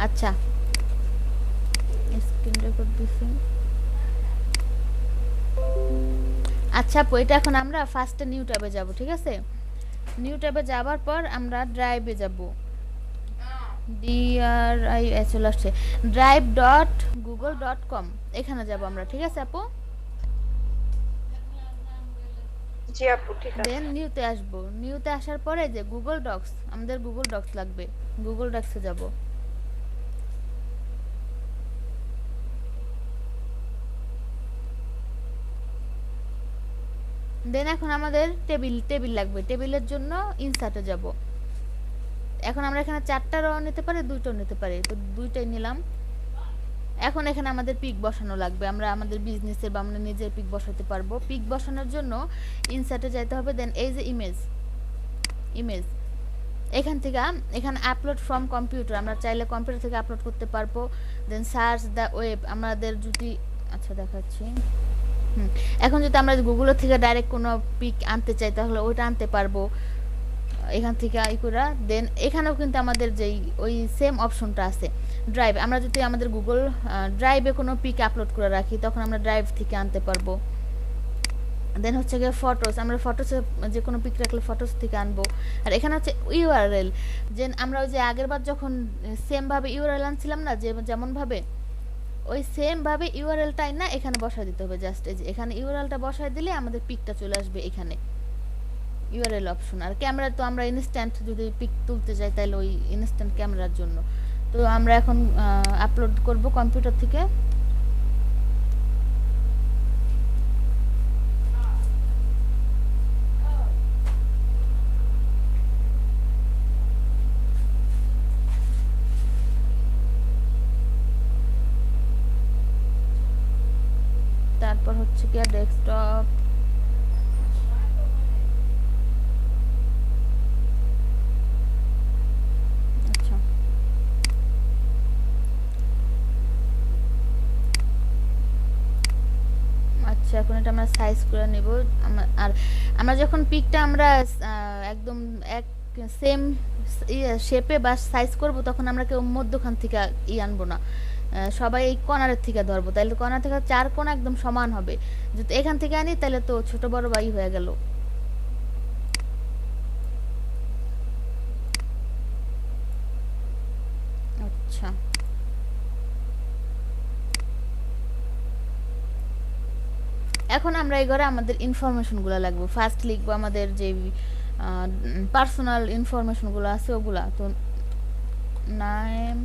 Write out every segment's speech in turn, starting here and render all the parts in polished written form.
আচ্ছা, screen record দিছি। আচ্ছা আপু, এটা এখন আমরা ফার্স্টে নিউ ট্যাবে যাব, ঠিক আছে? নিউ ট্যাবে যাবার পর আমরা ড্রাইভে যাব। DRI চলে আসছে, drive.google.com, এখানে যাব আমরা, ঠিক আছে আপু? জি আপু, ঠিক দেন আছে। নিউতে আসব। নিউতে আসার পরে যে গুগল ডক্স, আমাদের গুগল ডক্স লাগবে, গুগল ডক্সে যাব। দেন এখন আমাদের টেবিল টেবিল লাগবে, টেবিলের জন্য ইনসার্টে যাব। এখন আমরা এখানে 4টা রো নিতে পারি, 2টো নিতে পারি, তো 2টাই নিলাম। এখন এখানে আমাদের পিক বসানো লাগবে, আমরা আমাদের বিজনেসের বা আমরা নিজের পিক বসাতে পারবো। পিক বসানোর জন্য ইনসার্টে যাইতে হবে, দেন এই যে ইমেজ, ইমেজ এখান থেকে, এখানে আপলোড ফ্রম কম্পিউটার, আমরা চাইলে কম্পিউটার থেকে আপলোড করতে পারবো। দেন সার্চ দ্য ওয়েব, আমাদের যদি, আচ্ছা দেখাচ্ছি। এখন যদি আমরা গুগলের থেকে ডাইরেক্ট কোনো পিক আনতে চাই তাহলে ওইটা আনতে পারবো এখান থেকে করে। দেন এখানেও কিন্তু আমাদের যেই ওই সেম অপশনটা আছে, ড্রাইভ, আমরা যদি আমাদের গুগল ড্রাইভে কোনো পিক আপলোড করে রাখি তখন আমরা ড্রাইভ থেকে আনতে পারবো। দেন হচ্ছে গিয়ে ফটোস, আমরা ফটোসে যে কোনো পিক রাখলে ফটোস থেকে আনবো। আর এখানে হচ্ছে ইউআরএল, যে আমরা ওই যে আগেরবার যখন সেমভাবে ইউআরএল আনছিলাম না, যে যেমনভাবে ওই সেমভাবে ইউআরএলটাই না এখানে বসায় দিতে হবে। জাস্ট এই যে এখানে ইউআরএলটা বসায় দিলে আমাদের পিকটা চলে আসবে এখানে, ইউআরএল অপশন। আর ক্যামেরা তো আমরা ইনস্ট্যান্ট যদি পিক তুলতে চাই তাহলে ওই ইনস্ট্যান্ট ক্যামেরার জন্য। তো আমরা এখন আপলোড করব কম্পিউটার থেকে। তারপর হচ্ছে কি ডেস্কটপ, আচ্ছা আচ্ছা, এখন এটা আমরা সাইজ করে নেব। আর আমরা যখন পিকটা আমরা একদম এক সেম শেপে বা সাইজ করব তখন আমরা কেউ মধ্যখান থেকে আনবো না, সবাই এই কর্নারের থেকে ধরবো, তাহলে কর্নার থেকে 4 কোণ একদম সমান হবে। যদি এখান থেকে আনি তাহলে তো ছোট বড় বাই হয়ে গেল। আচ্ছা, এখন আমরা এই ঘরে আমাদের ইনফরমেশনগুলো লাগবে। ফার্স্ট লিখবো আমাদের যে পার্সোনাল ইনফরমেশনগুলো আছে ওগুলা। তো নাম,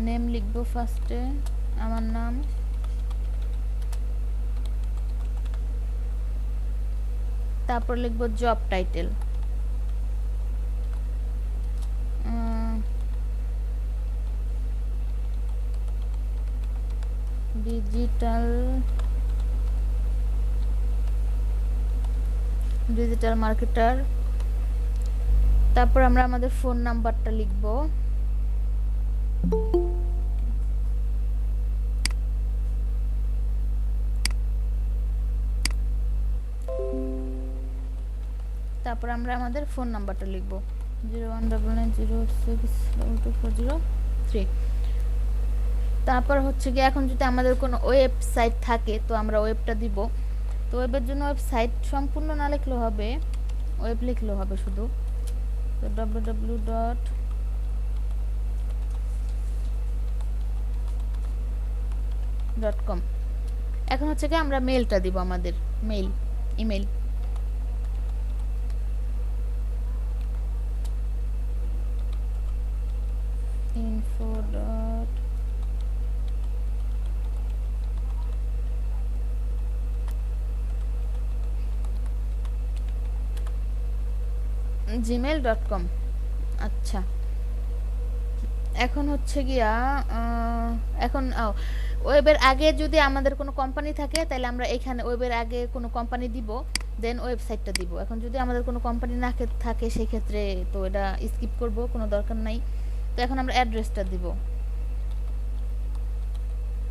নেম লিখবো ফার্স্টে, আমার নাম। তারপর লিখবো job title, digital digital marketer. তারপর আমরা আমাদের ফোন নাম্বারটা লিখবো। তারপর আমরা আমাদের ফোন নাম্বারটা লিখবো 0199060240 তারপর হচ্ছে গিয়ে এখন যদি আমাদের কোনো ওয়েবসাইট থাকে তো আমরা ওয়েবটা দিব। তো ওয়েবের জন্য ওয়েবসাইট সম্পূর্ণ না লিখলেও হবে, ওয়েব লিখলেও হবে শুধু। তো www.com। এখন হচ্ছে কি আমরা মেলটা দিব, আমাদের mail, email. info dot gmail.com। আচ্ছা, এখন হচ্ছে গিয়া এখন ওয়েবের আগে যদি আমাদের কোনো কোম্পানি থাকে তাহলে আমরা এখানে ওয়েবের আগে কোনো কোম্পানি দিব, দেন ওয়েবসাইটটা দিব। এখন যদি আমাদের কোনো কোম্পানি না থাকে সেই ক্ষেত্রে তো এটা স্কিপ করব, কোনো দরকার নাই। তো এখন আমরা অ্যাড্রেসটা দিব।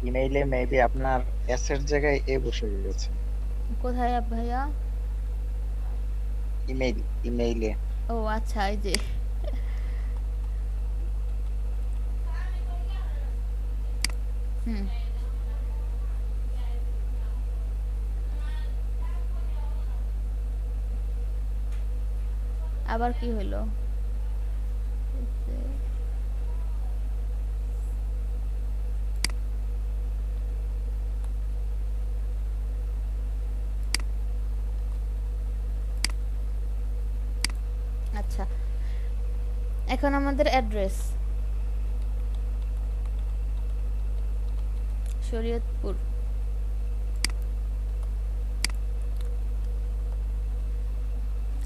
ইমেইলে মেবি আপনার এস এর জায়গায় এ বসে গেছে। কোথায় ভাইয়া? ইমেইলে। ও আচ্ছা, এই যে হুম, আবার কি হইলো? আচ্ছা, এখন আমাদের অ্যাড্রেস শরীয়তপুর।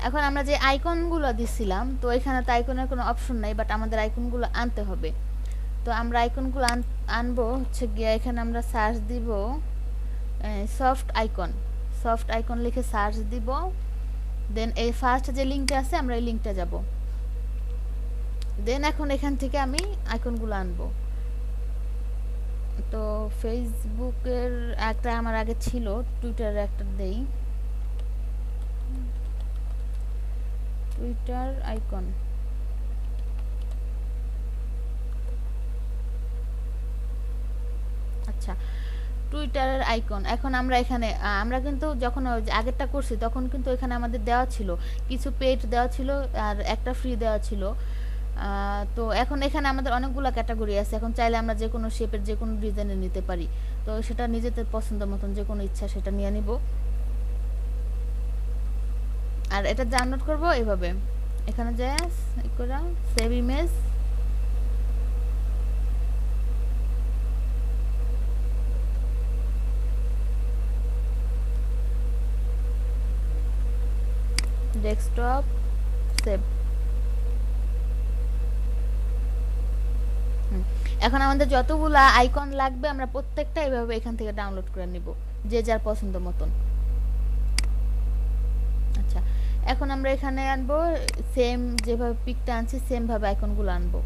এখন আমরা যে আইকনগুলো দিছিলাম, তো এখানে তো আইকনের কোনো অপশন নাই, বাট আমাদের আইকনগুলো আনতে হবে। তো আমরা আইকনগুলো আনবো হচ্ছে গিয়ে, এখানে আমরা সার্চ দিব সফট আইকন। সফট আইকন লিখে সার্চ দিব, দেন এই ফার্স্ট যে লিঙ্কটা আছে আমরা এই লিঙ্কটা যাব। দেন এখন এখান থেকে আমি আইকনগুলো আনবো। তো ফেসবুকের একটা আমার আগে ছিল, টুইটারের একটা দেই, টুইটার আইকন। আচ্ছা, টুইটারের আইকন। এখন আমরা এখানে আমরা কিন্তু যখন ওই যে আগেরটা করছি তখন কিন্তু এখানে আমাদের দেওয়া ছিল কিছু পেড দেওয়া ছিল আর একটা ফ্রি দেওয়া ছিল। তো এখন এখানে আমাদের অনেকগুলো ক্যাটাগরি আছে, এখন চাইলে আমরা যে কোনো শেপের যে কোনো ডিজাইনের নিতে পারি। তো সেটা নিজেদের পছন্দ মতন যে কোনো ইচ্ছা সেটা নিয়ে নিব। আর এটা ডাউনলোড করব এইভাবে, এখানে যে করা সেভ ইমেজ, ডেস্কটপ, সেভ। এখন আমাদের যতগুলা আইকন লাগবে আমরা প্রত্যেকটা এইভাবে এখান থেকে ডাউনলোড করে নিব যে যার পছন্দ মতন। আচ্ছা, এখন আমরা এখানে আনবো সেম যেভাবে পিকটা আনছি সেম ভাবে আইকনগুলো আনবো।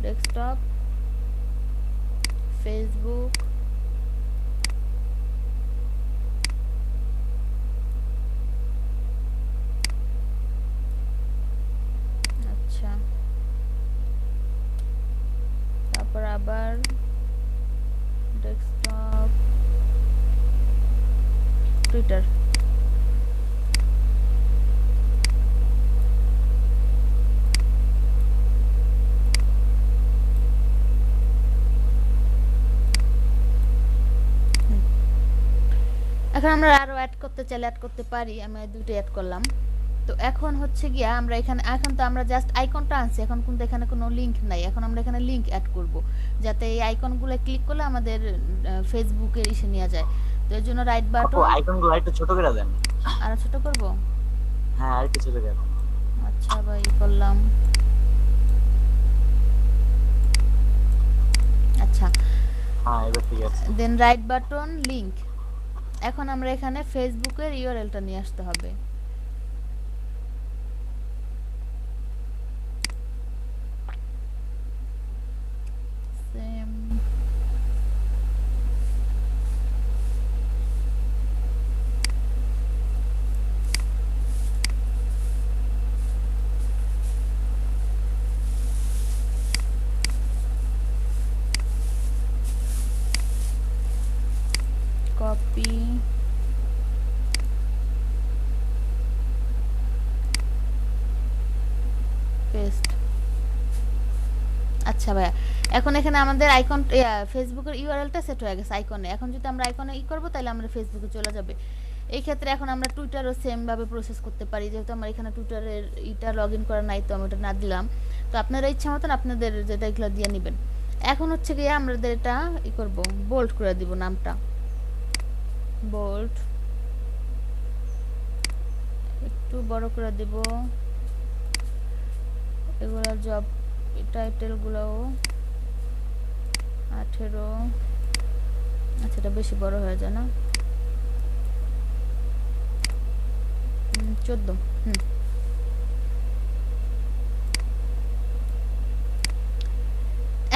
ডেস্কটপ, ফেসবুক, আচ্ছা, তারপর আবার ডেস্কটপ, টুইটার। এখন আমরা আরো অ্যাড করতে চাইলে অ্যাড করতে পারি, আমি দুটো অ্যাড করলাম। তো এখন হচ্ছে গিয়া আমরা এখানে, এখন তো আমরা জাস্ট আইকনটা আনছি, এখন কিন্তু এখানে কোনো লিংক নাই। এখন আমরা এখানে লিংক অ্যাড করব যাতে এই আইকনগুলো ক্লিক করলে আমাদের ফেসবুকের ইসে নিয়ে যায়। তো এর জন্য রাইট বাটন, আইকনগুলো একটু ছোট করে দেন। আরো ছোট করব? হ্যাঁ, আর একটু ছোট করে দেন। আচ্ছা ভাই, করলাম। আচ্ছা, হ্যাঁ, এবার ঠিক আছে। Then right button, link. এখন আমরা এখানে ফেসবুকের ইউআরএলটা নিয়ে আসতে হবে। Same, copy, paste. আচ্ছা ভাইয়া, এখন এখানে আমাদের আইকন ফেসবুকের ইউআরএলটা সেট হয়ে গেছে আইকনে। এখন যদি আমরা আইকনে করব তাহলে আমরা ফেসবুকে চলে যাবে। এই ক্ষেত্রে এখন আমরা টুইটারও সেম ভাবে প্রসেস করতে পারি, যেহেতু আমার এখানে টুইটারের ইটা লগ ইন করা নাই, তো আমি এটা না দিলাম। তো আপনারা ইচ্ছা মতন আপনাদের যেটা এগুলো দিয়ে নেবেন। এখন হচ্ছে গিয়ে আমাদের এটা করব, বোল্ড করে দিব নামটা, বোল্ড, একটু বড় করে দিব। এগুলোর জব টাইটেলগুলোও 18। আচ্ছা, এটা বেশি বড় হয়ে যায় না? 14।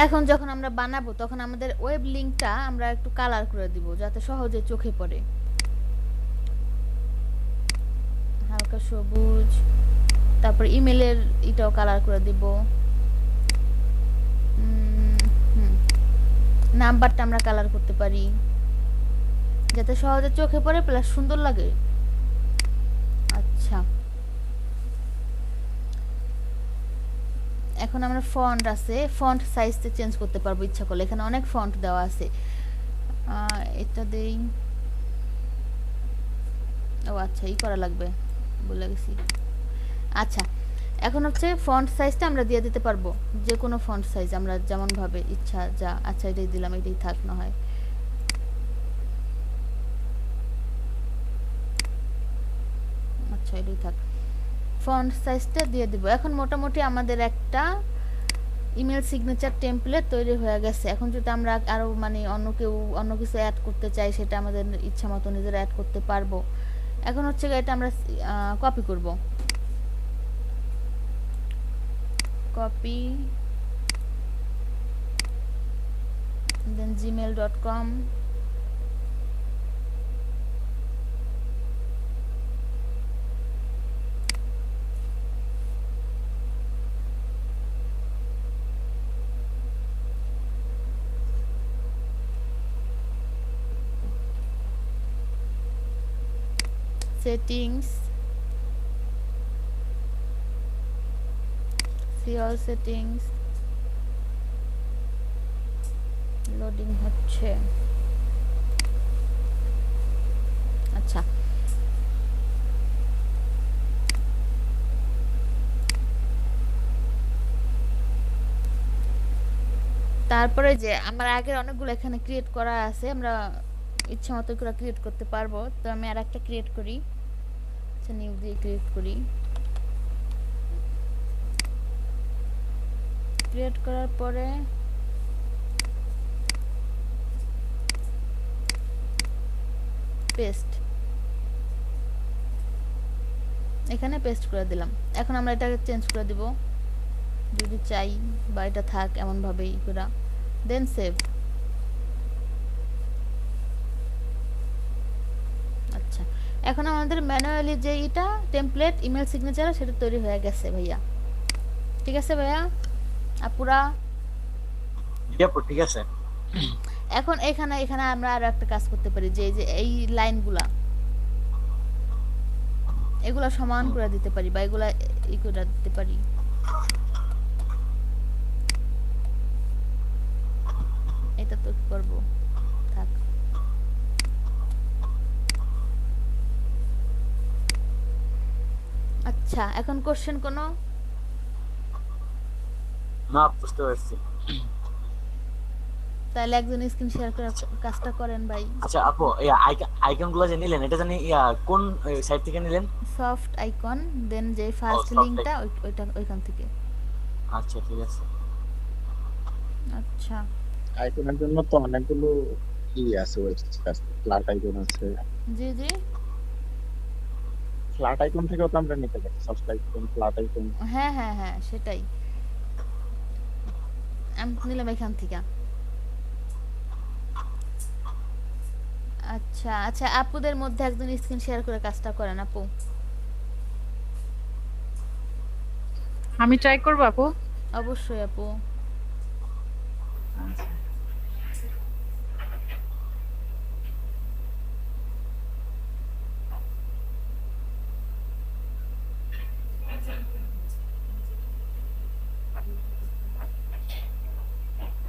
এখন যখন আমরা বানাবো তখন আমাদের ওয়েব লিংকটা আমরা একটু কালার করে দিব যাতে সহজে চোখে পড়ে। হালকা সবুজ, তারপর ইমেলের এটাও কালার করে দিব। নাম্বারটা আমরা কালার করতে পারি যাতে সহজে চোখে পড়ে প্লাস সুন্দর লাগে। আচ্ছা, এখন আমরা ফন্ট আছে, ফন্ট সাইজটা চেঞ্জ করতে পারবো ইচ্ছা করলে। এখানে অনেক ফন্ট দেওয়া আছে। এটা দেই। ও আচ্ছা, এই করা লাগবে, বলে গেছি। আচ্ছা, এখন হচ্ছে ফন্ট সাইজটা আমরা দিয়ে দিতে পারবো, যে কোনো ফন্ট সাইজ আমরা যেমন ভাবে ইচ্ছা যা। আচ্ছা, এটাই দিলাম, এটাই থাক না হয়। আচ্ছা, এটাই থাক। ফন্ট সাইজটা দিয়ে দিব। এখন মোটামুটি আমাদের একটা ইমেল সিগনেচার টেমপ্লেট তৈরি হয়ে গেছে। এখন যদি আমরা আরো মানে অন্য কিছু অ্যাড করতে চাই, সেটা আমাদের ইচ্ছা মতো নিজেরা অ্যাড করতে পারবো। এখন হচ্ছে এটা আমরা কপি করব। কপি, দেন gmail.com, settings, see all settings, loading হচ্ছে। আচ্ছা, তারপরে যে আমার আগের অনেকগুলো এখানে ক্রিয়েট করা আছে, আমরা ইচ্ছা মতো করে ক্রিয়েট করতে পারবো। তো আমি আর একটা ক্রিয়েট করি। আচ্ছা, নিউ দিয়ে ক্রিয়েট করি। ক্রিয়েট করার পরে পেস্ট, এখানে পেস্ট করে দিলাম। এখন আমরা এটাকে চেঞ্জ করে দিব যদি চাই, বা এটা থাক এমন ভাবেই করা। দেন সেভ। আচ্ছা, এখন আমাদের ম্যানুয়ালি যে এটা টেমপ্লেট ইমেল সিগনেচার সেটা তৈরি হয়ে গেছে ভাইয়া। ঠিক আছে ভাইয়া, আপুরা? জি আপু, ঠিক আছে। এখন এখানে এখানে আমরা আরো একটা কাজ করতে পারি, যে এই লাইনগুলা এগুলা সমান করে দিতে পারি, বা এগুলা ই করে দিতে পারি। এটা তো করব, থাক। আচ্ছা, এখন কোশ্চেন কোনো? না, বুঝতে পারছি। তাহলে একজন স্ক্রিন শেয়ার করে কাজটা করেন ভাই। আচ্ছা আপু, এই আইকন গুলো যে নিলেন, এটা জানি কোন সাইট থেকে নিলেন? সফট আইকন, দেন যে ফার্স্ট soft লিংকটা ওইটা ওইখান থেকে। আচ্ছা, ঠিক আছে। আচ্ছা, আইকনের জন্য তো অনেকগুলো আছে, ওয়েবসাইট আছে, ফ্ল্যাট আইকন আছে। জি জি, ফ্ল্যাট আইকন থেকেও তো আমরা নিতে পারি, সফট আইকন, ফ্ল্যাট আইকন। হ্যাঁ হ্যাঁ হ্যাঁ, সেটাই আমি নিলাম এখান থেকে। আচ্ছা আচ্ছা, আপুদের মধ্যে একজন স্ক্রিন শেয়ার করে কাজটা করেন আপু। আমি ট্রাই করব আপু। অবশ্যই আপু। আচ্ছা,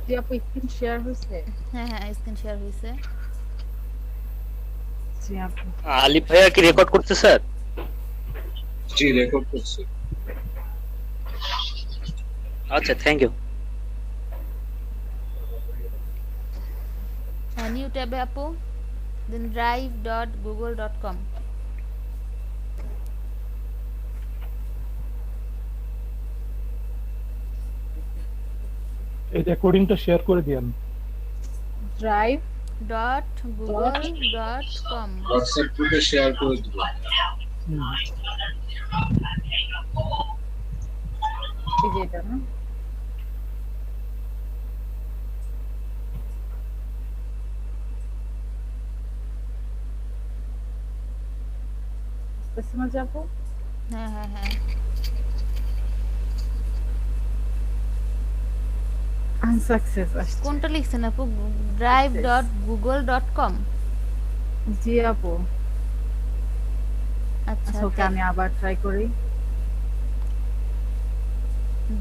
জি আপু, স্ক্রিন শেয়ার হয়েছে। হ্যাঁ হ্যাঁ, স্ক্রিন শেয়ার হয়েছে। জি আপু। আলিফ ভাইয়া কি রেকর্ড করতে স্যার? জি, রেকর্ড করছি। আচ্ছা, থ্যাংক ইউ। হ্যাঁ, নিউ ট্যাবে আপু, দেন drive.google.com। এই রেকর্ডিংটা শেয়ার করে দিয়েন। drive.google.com। হোয়াটসঅ্যাপ গ্রুপে শেয়ার করে দিব। এই যে এটা না? বুঝতেছি না যে আপু। হ্যাঁ হ্যাঁ হ্যাঁ, সাকসেস আসছে। কোনটা লিখছেন আপু? drive.google.com? জি আপু। আচ্ছা আচ্ছা ওকে আমি আবার ট্রাই করি।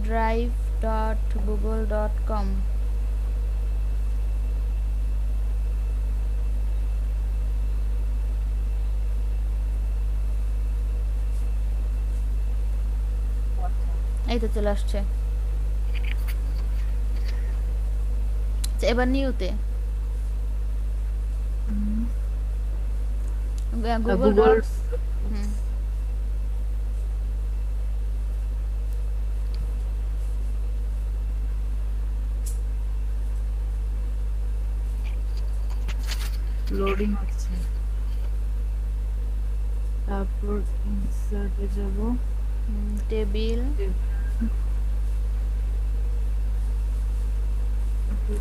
drive.google.com। এই তো চলে আসছে। আচ্ছা, এবার নিউতে গুগল গুগল ডটস। হুম, লোডিং হচ্ছে। তারপর ইনসার্টে যাব। টেবিল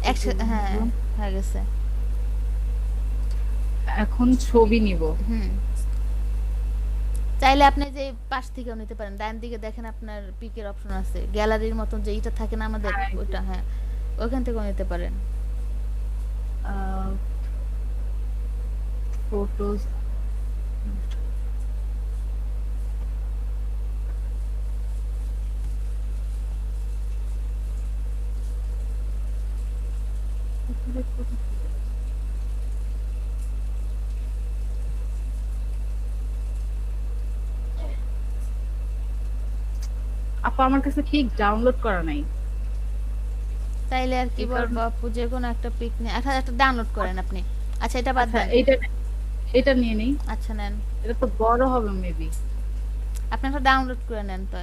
একসাথে, হ্যাঁ হয়ে গেছে। এখন ছবি নিব। হুম, চাইলে আপনি যে পাশ থেকেও নিতে পারেন, ডান দিকে দেখেন আপনার পিকের অপশন আছে, গ্যালারির মতন যে এটা থাকে না আমাদের, হ্যাঁ, ওইটা, হ্যাঁ ওইখান থেকেও নিতে পারেন। ফটোজ আপু আমার কাছে পিক ডাউনলোড করা নাই। চাইলে আর কি এই বলবো কারণে- আপু, যে কোনো একটা পিক নিয়ে একটা ডাউনলোড করেন আপনি। আচ্ছা, এটা বাদ আচ্ছা দেন। এটা নিয়ে নেই। আচ্ছা নেন, এটা তো বড় হবে মেবি। আপনি একটা ডাউনলোড করে নেন তো।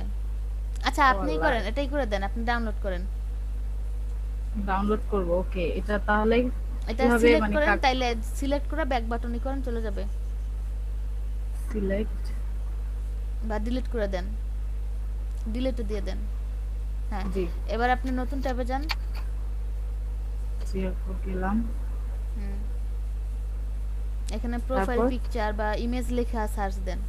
আচ্ছা আপনি আল্লাহ। করেন, এটাই করে দেন, আপনি ডাউনলোড করেন। ডাউনলোড করব। ওকে এটা তাহলে এটা কিভাবে সিলেক্ট মানে করেন, তাইলে সিলেক্ট করে ব্যাক বাটনই করেন, চলে যাবে। সিলেক্ট বা ডিলিট করে দেন, ডিলিটে দিয়ে দেন। হ্যাঁ, জি এবার আপনি নতুন ট্যাবে যান। সিলেক্ট গেলাম। হুম, এখানে প্রোফাইল তারপর? পিকচার বা ইমেজ লেখা সার্চ দেন।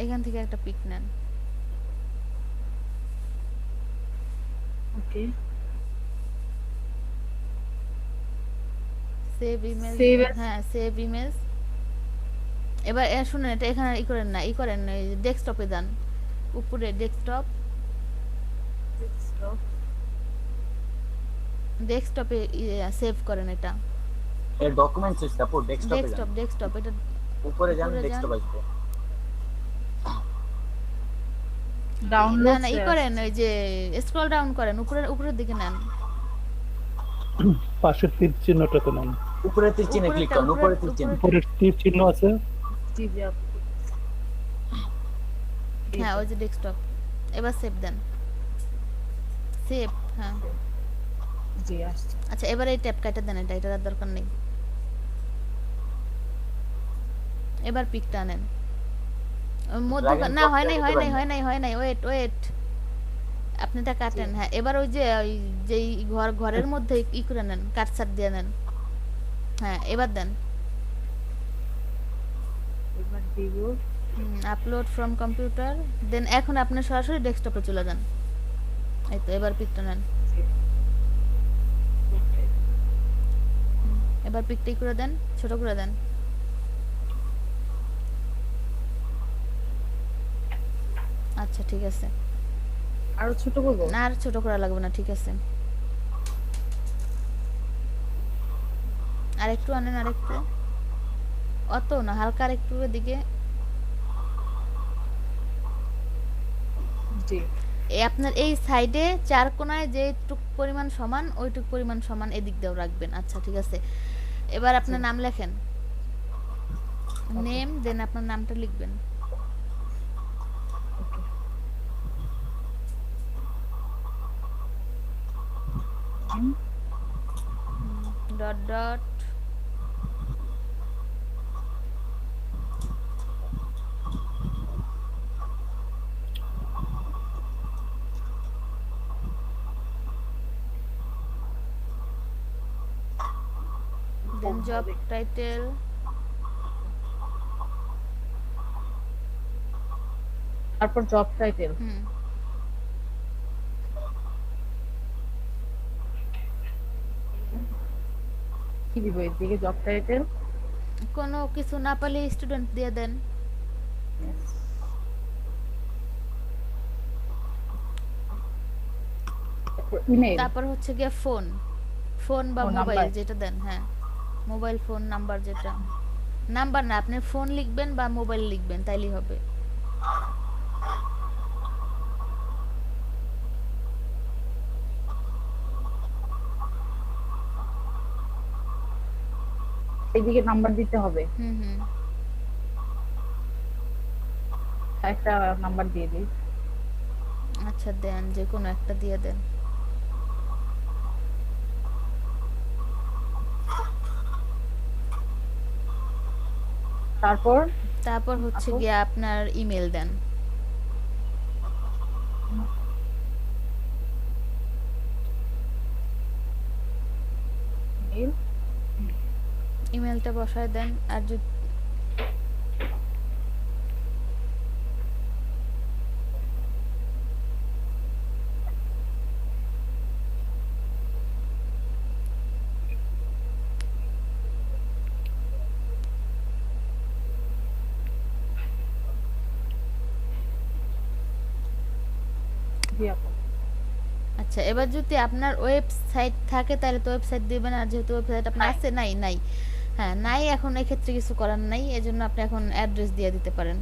এখান থেকে একটা পিক নেন। Okay save image, Save as- হ্যাঁ সেভ ইমেজ। এবার শুনেন, এটা এখানে ই করেন না, ই করেন ডেস্কটপে যান, উপরে ডেস্কটপ, ডেস্কটপে সেভ করেন এটা। এর ডকুমেন্টস এসে আপু ডেস্কটপে যান, ডেস্কটপ এটা উপরে যান, উপরে যান। ডেস্কটপ আসবে। না ডাউনলোড না, ই করেন, ওই যে স্ক্রল ডাউন করেন, উপরের দিকে নেন। পাশের তীর চিহ্নটাতে নাম, উপরে তীর চিহ্নে ক্লিক করুন, উপরে তীর চিহ্ন। উপরের তীর চিহ্ন আছে। জি জি আপু। হ্যাঁ ওই যে ডেস্কটপ, এবার সেভ দেন, সেভ। হ্যাঁ জি আসছে। আচ্ছা, এবার এই ট্যাপ কাটা দেন, এটার আর দরকার নেই। এবার পিকটা নেন। মধ্যখান না, হয় নাই, ওয়েট ওয়েট, আপনি এটা কাটেন। হ্যাঁ, এবার ওই যে যেই ঘরের মধ্যে ই করে নেন, কাটসাট দিয়ে নেন। হ্যাঁ এবার দেন। এবার দিব। আপলোড ফ্রম কম্পিউটার, দেন এখন আপনি সরাসরি ডেস্কটপে চলে যান। এই তো, এবার পিকটা নেন। এবার পিকটাই করে দেন, ছোট করে দেন। আচ্ছা ঠিক আছে, আরো ছোট করব। না আর ছোট করা লাগবে না, ঠিক আছে। আরেকটু আনেন, আরেকটু, অত না, হালকা আরেকটু দিকে। জি আপনার এই সাইডে চার কোণায় যেটুক পরিমাণ সমান, ওইটুক পরিমাণ সমান এদিক দিয়েও রাখবেন। আচ্ছা ঠিক আছে, এবার আপনার নাম লেখেন, নেম, দেন আপনার নামটা লিখবেন। ডট ডট জব টাইটেল তারপর জব টাইটেল হুম কি দিব এর দিকে জব টাইটেল কোনো কিছু না পারলে স্টুডেন্ট দিয়ে দেন। ইমেল তারপর হচ্ছে গিয়ে ফোন ফোন বা ও, মোবাইল নাম্বার। যেটা দেন, হ্যাঁ মোবাইল ফোন নাম্বার যেটা, নাম্বার না আপনি ফোন লিখবেন বা মোবাইল লিখবেন তাইলেই হবে। এইদিকে নাম্বার দিতে হবে হুম হুম একটা নাম্বার দিয়ে দিই আচ্ছা দেন, যে কোনো একটা দিয়ে দেন। তারপর তারপর হচ্ছে আপু? গিয়ে আপনার ইমেল দেন। মেল ইমেলটা বসায় দেন। আর যদি জি আপু আচ্ছা এবার যদি আপনার ওয়েবসাইট থাকে তাহলে তো ওয়েবসাইট দিবেন, আর যেহেতু ওয়েবসাইট আপনার আছে নাই নাই হ্যাঁ নাই, এখন এই ক্ষেত্রে কিছু করার নাই, এজন্য আপনি এখন অ্যাড্রেস দিয়ে দিতে পারেন।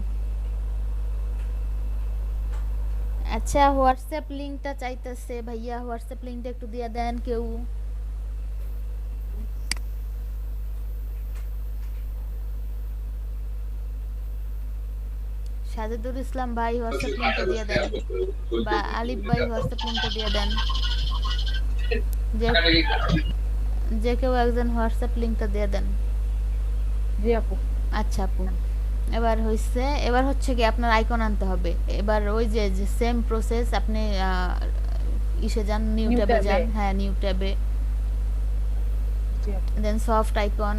আচ্ছা হোয়াটসঅ্যাপ লিংকটা চাইতেছে ভাইয়া, হোয়াটসঅ্যাপ লিংকটা একটু দিয়ে দেন কেউ। সাজেদুল ইসলাম ভাই হোয়াটসঅ্যাপ লিংকটা দিয়ে দেন, বা আলিফ ভাই হোয়াটসঅ্যাপ লিংকটা দিয়ে দেন, যে যে কেউ একজন হোয়াটসঅ্যাপ লিংকটা দিয়ে দেন। জি আপু আচ্ছা আপু এবার হইছে, এবার হচ্ছে কি আপনার আইকন আনতে হবে। এবার ওই যে সেম প্রসেস, আপনি ইসে যান, নিউ New ট্যাবে tab-এ। যান, হ্যাঁ নিউ ট্যাবে, জি আপু দেন সফট আইকন,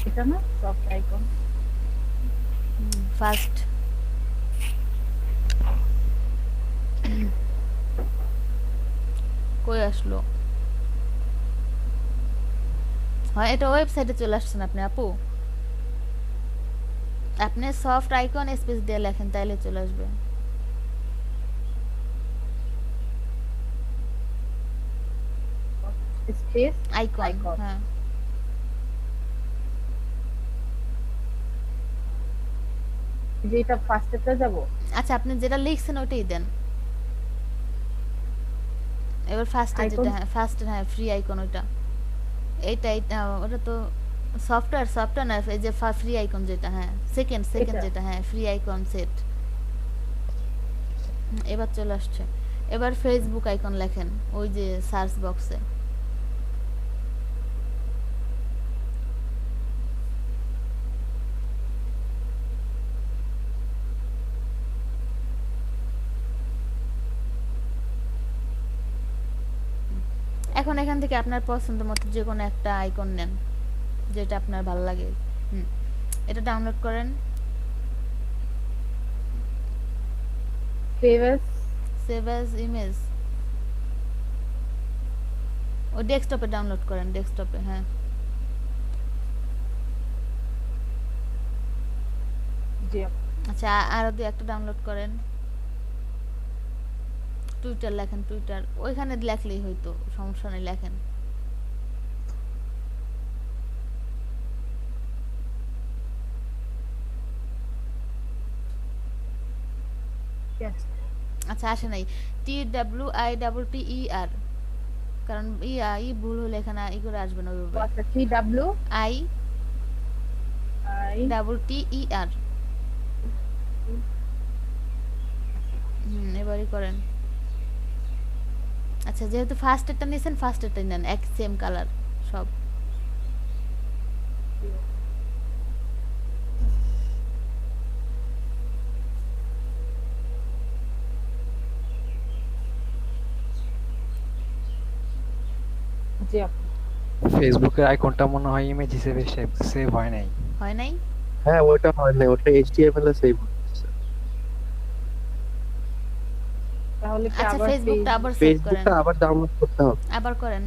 এটা না সফট আইকন ফার্স্ট কই আসলো, হয় এটা ওয়েবসাইটে চলে আসছেন আপনি আপু, আপনি সফট আইকন স্পেস দিয়ে লেখেন তাইলে চলে আসবে। Space icon Icon। হ্যাঁ যে এটা ফার্স্টেটা যাব আচ্ছা আপনি যেটা লিখছেন ওইটাই দেন। এবার ফার্স্টে Icon? যেটা, হ্যাঁ ফার্স্ট, হ্যাঁ ফ্রি আইকন ওইটা, এইটা ওটা তো সফটওয়্যার না, এই যে ফ্রি আইকন যেটা, হ্যাঁ সেকেন্ড এটা? যেটা, হ্যাঁ ফ্রি আইকন সেট। এবার চলে আসছে। এবার ফেসবুক আইকন লেখেন ওই যে সার্চ বক্সে। এখন এখান থেকে আপনার পছন্দ মতো যে কোনো একটা আইকন নেন যেটা আপনার ভালো লাগে। এটা ডাউনলোড করেন, save as save as image, ও ডেস্কটপে ডাউনলোড করেন, ডেস্কটপে হ্যাঁ। জি আপু আচ্ছা আরো দুই একটা ডাউনলোড করেন, টুইটার লেখেন, টুইটার ওইখানে লেখলেই হয়তো, সমস্যা নেই লেখেন। Yes. আচ্ছা আসে নাই, TWITTER, কারণ ই ভুল হলে এখানে ই করে আসবে না ওইভাবে, আচ্ছা TW I I double TER। এবারই করেন। আচ্ছা যেহেতু ফার্স্ট এরটা নিয়েছেন ফার্স্ট এরটাই নেন, এক সেম কালার সব। জি আপু। ফেসবুকের আইকনটা মনে হয় ইমেজ হিসেবে সেভ হয় নাই। হয় নাই? হ্যাঁ ওটা হয় না, ওটা এইচটিএমএল এ সেভ হচ্ছে। তাহলে কি আচ্ছা আবার ফেসবুকটা আবার সেভ করেন, ফেসবুকটা আবার ডাউনলোড করতে হবে। আবার করেন।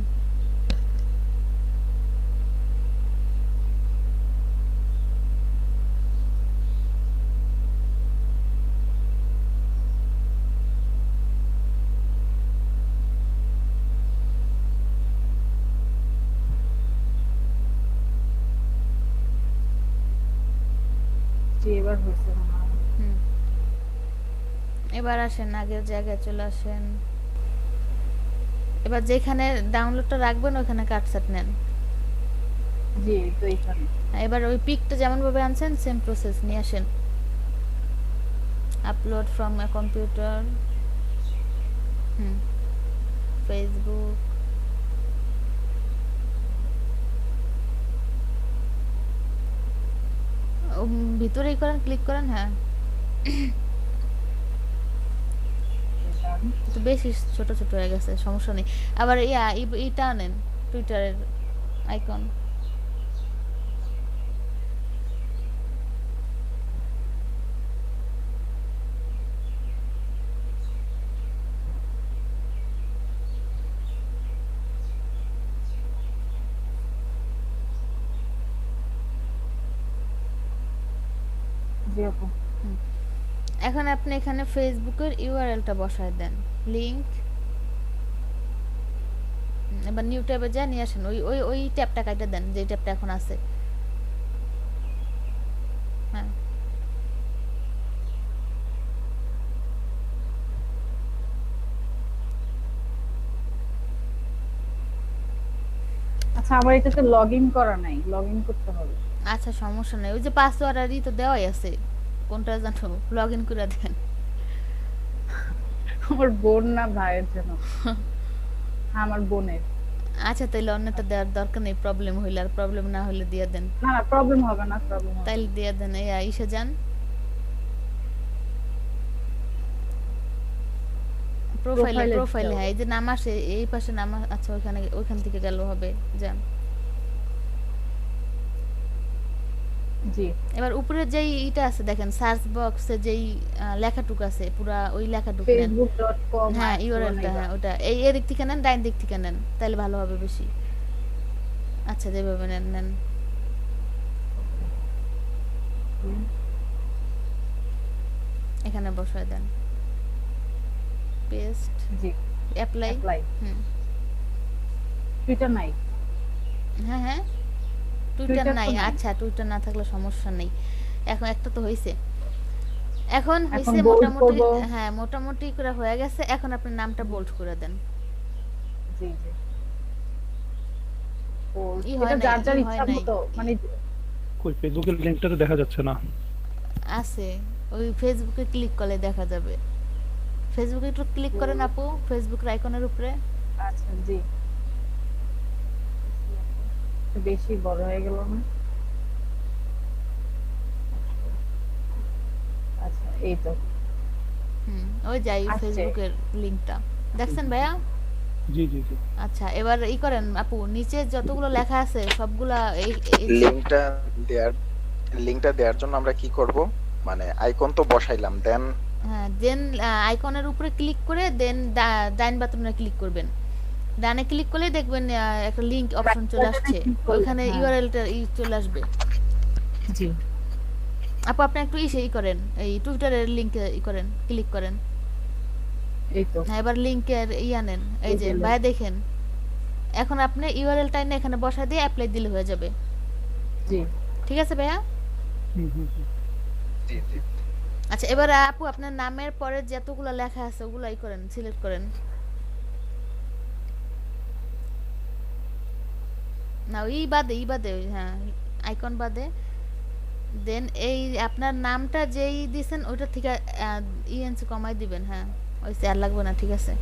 জি এবার হয়েছে মনে হয়। হুম, এবার আসেন আগের জায়গায় চলে আসেন। এবার যেখানে ডাউনলোডটা রাখবেন ওখানে কাটসাট নেন। জি এই তো এইখানে। এবার ওই পিকটা যেমন ভাবে আনছেন সেম প্রসেস নিয়ে আসেন। Upload from a computer, Facebook, ভিতরেই করেন, ক্লিক করেন। হ্যাঁ, একটু বেশি ছোট ছোট হয়ে গেছে, সমস্যা নেই। আবার ইটা আনেন, টুইটারের আইকন। জি আপু। এখন আপনি এখানে ফেসবুকের ইউআরএলটা বসায় দেন, লিংক। এবার নিউ ট্যাবে যা নিয়ে আসেন, ওই ওই ওই ট্যাবটা কাটে দেন যে ট্যাবটা এখন আছে। হ্যাঁ, আচ্ছা আমার এটাতে লগ ইন করা নাই, লগ ইন করতে হবে। আচ্ছা সমস্যা নেই, ওই যে পাসওয়ার্ড আর তো দেওয়াই আছে, কোনটা জানো, লগ ইন করে দেন। আমার বোন না ভাইয়ের জন্য। হ্যাঁ আমার বোনের। আচ্ছা তাইলে অন্যটা দেওয়ার দরকার নেই, প্রবলেম হইলে, আর প্রবলেম না হলে দিয়ে দেন। না না প্রবলেম হবে না, প্রবলেম হবে তাইলে দিয়ে দেন। এই ইসে যান, প্রোফাইলে, প্রোফাইলে প্রোফাইলে। যাও। হ্যাঁ, এই যে নাম আসে, এই পাশে নাম আচ্ছা ওইখানে, ওইখান থেকে গেল হবে। যান। জি এবার উপরে যেই ইটা আছে দেখেন, সার্চ বক্সে যেই লেখাটুকু আছে, পুরা ওই লেখাটুকু নেন। facebook.com হ্যাঁ ইউআরএলটা, হ্যাঁ ওটা এই এদিক থেকে নেন, ডাইন দিক থেকে নেন, তাহলে ভালো হবে বেশি। আচ্ছা যেভাবে নেন নেন। এখানে বসায় দেন, পেস্ট, জি অ্যাপ্লাই। অ্যাপ্লাই। হুম, টুইটার নাই। হ্যাঁ হ্যাঁ, টুইটার টুইটার তো নাই। নাই। আচ্ছা টুইটার না থাকলে সমস্যা নেই, এখন একটা তো হইছে। এখন হইছে bold মোটামুটি। করবো। হ্যাঁ মোটামুটি করে হয়ে গেছে, এখন আপনি নামটা বোল্ড করে দেন। জি জি ই হয় এটা নাই, যার যার ই হয় ইচ্ছা নাই। মতো মানে কই ফেসবুকের লিংকটা তো দেখা যাচ্ছে না। আছে, ওই ফেসবুকে ক্লিক করলে দেখা যাবে। ফেসবুকে একটু ক্লিক করেন আপু, ফেসবুকের আইকনের উপরে। আচ্ছা জি বেশি বড় হয়ে গেল না। আচ্ছা এই তো ওই যাই আসছে। ফেসবুকের লিংকটা দেখছেন ভাইয়া? জি জি জি। আচ্ছা এবার ই করেন আপু, নিচে যতগুলো লেখা আছে সবগুলা এই লিংকটা দেয়ার লিংকটা দেওয়ার জন্য আমরা কি করব? মানে আইকন তো বসাইলাম, দেন হ্যাঁ, দেন আইকনের উপরে ক্লিক করে দেন ডাইন বাটনে ক্লিক করবেন। ডানে ক্লিক করলে দেখবেন একটা লিংক অপশন চলে আসছে, ওইখানে ইউআরএলটা চলে আসবে। জি আপু আপনি একটু ই করেন, এই টুইটারের লিংকে ই করেন, ক্লিক করেন। এই তো হ্যাঁ এবার লিংকের আনেন, এই যে ভাই দেখেন, এখন আপনি ইউআরএলটা এনে এখানে বসা দিয়ে অ্যাপ্লাই দিলে হয়ে যাবে। জি ঠিক আছে ভাইয়া? হুম হুম হুম। জি জি আচ্ছা এবার আপু আপনার নামের পরে যতগুলো লেখা আছে ওগুলাই করেন, সিলেক্ট করেন। না ই বাদে হ্যাঁ আইকন বাদে, দেন এই আপনার নামটা যেই দিছেন ওইটা থেকে ইএনসি কমাই দিবেন। হ্যাঁ ওই আর লাগবে না, ঠিক আছে।